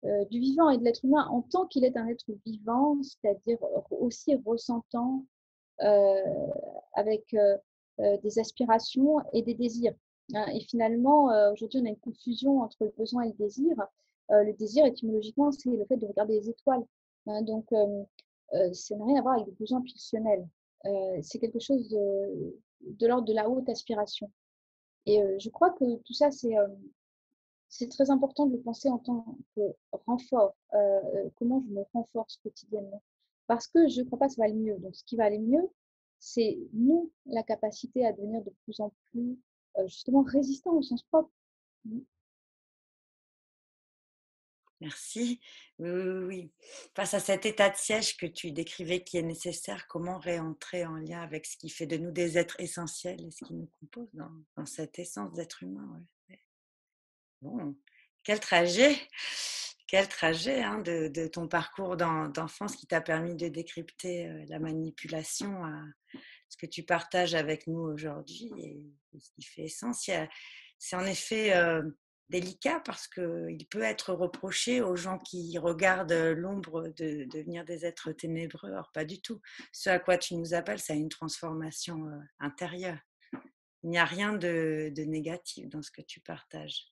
du vivant et de l'être humain en tant qu'il est un être vivant, c'est-à-dire aussi ressentant, euh, avec des aspirations et des désirs. Hein. Et finalement, aujourd'hui, on a une confusion entre le besoin et le désir. Le désir, étymologiquement, c'est le fait de regarder les étoiles. Hein. Donc, ça n'a rien à voir avec des besoins pulsionnels. C'est quelque chose de l'ordre de la haute aspiration. Et je crois que tout ça, c'est très important de le penser en tant que renfort. Comment je me renforce quotidiennement? Parce que je ne crois pas que ça va aller mieux. Donc, ce qui va aller mieux, c'est nous, la capacité à devenir de plus en plus, justement, résistants au sens propre. Mmh. Merci. Oui, oui, oui, oui. Face à cet état de siège que tu décrivais qui est nécessaire, comment réentrer en lien avec ce qui fait de nous des êtres essentiels et ce qui nous compose dans cette essence d'être humain. Ouais. Ouais. Bon, quel trajet hein, de ton parcours d'enfance qui t'a permis de décrypter la manipulation à ce que tu partages avec nous aujourd'hui et ce qui fait essentiel. C'est en effet délicat parce qu'il peut être reproché aux gens qui regardent l'ombre de devenir des êtres ténébreux. Or, pas du tout. Ce à quoi tu nous appelles, c'est une transformation intérieure. Il n'y a rien de négatif dans ce que tu partages.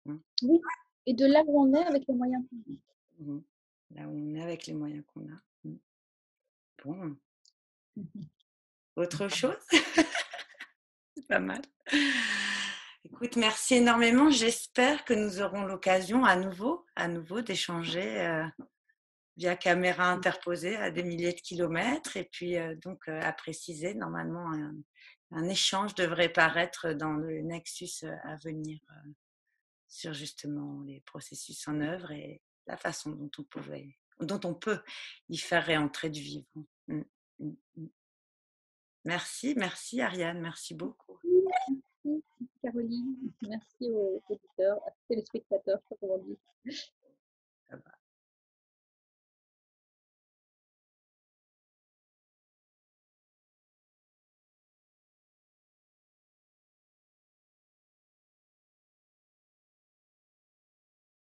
Mmh. Oui, et de là où on est avec les moyens qu'on a. Mmh. Là où on est avec les moyens qu'on a. Mmh. Bon, Mmh. autre chose? C'est pas mal. Écoute, merci énormément. J'espère que nous aurons l'occasion à nouveau d'échanger via caméra interposée à des milliers de kilomètres. Et puis, donc, à préciser, normalement, un échange devrait paraître dans le Nexus à venir sur justement les processus en œuvre et la façon dont on peut y faire réentrer du vivant. Mm, mm, mm. Merci, merci Ariane, merci beaucoup. Merci Caroline, merci aux auditeurs, aux téléspectateurs, je sais pas comment on dit.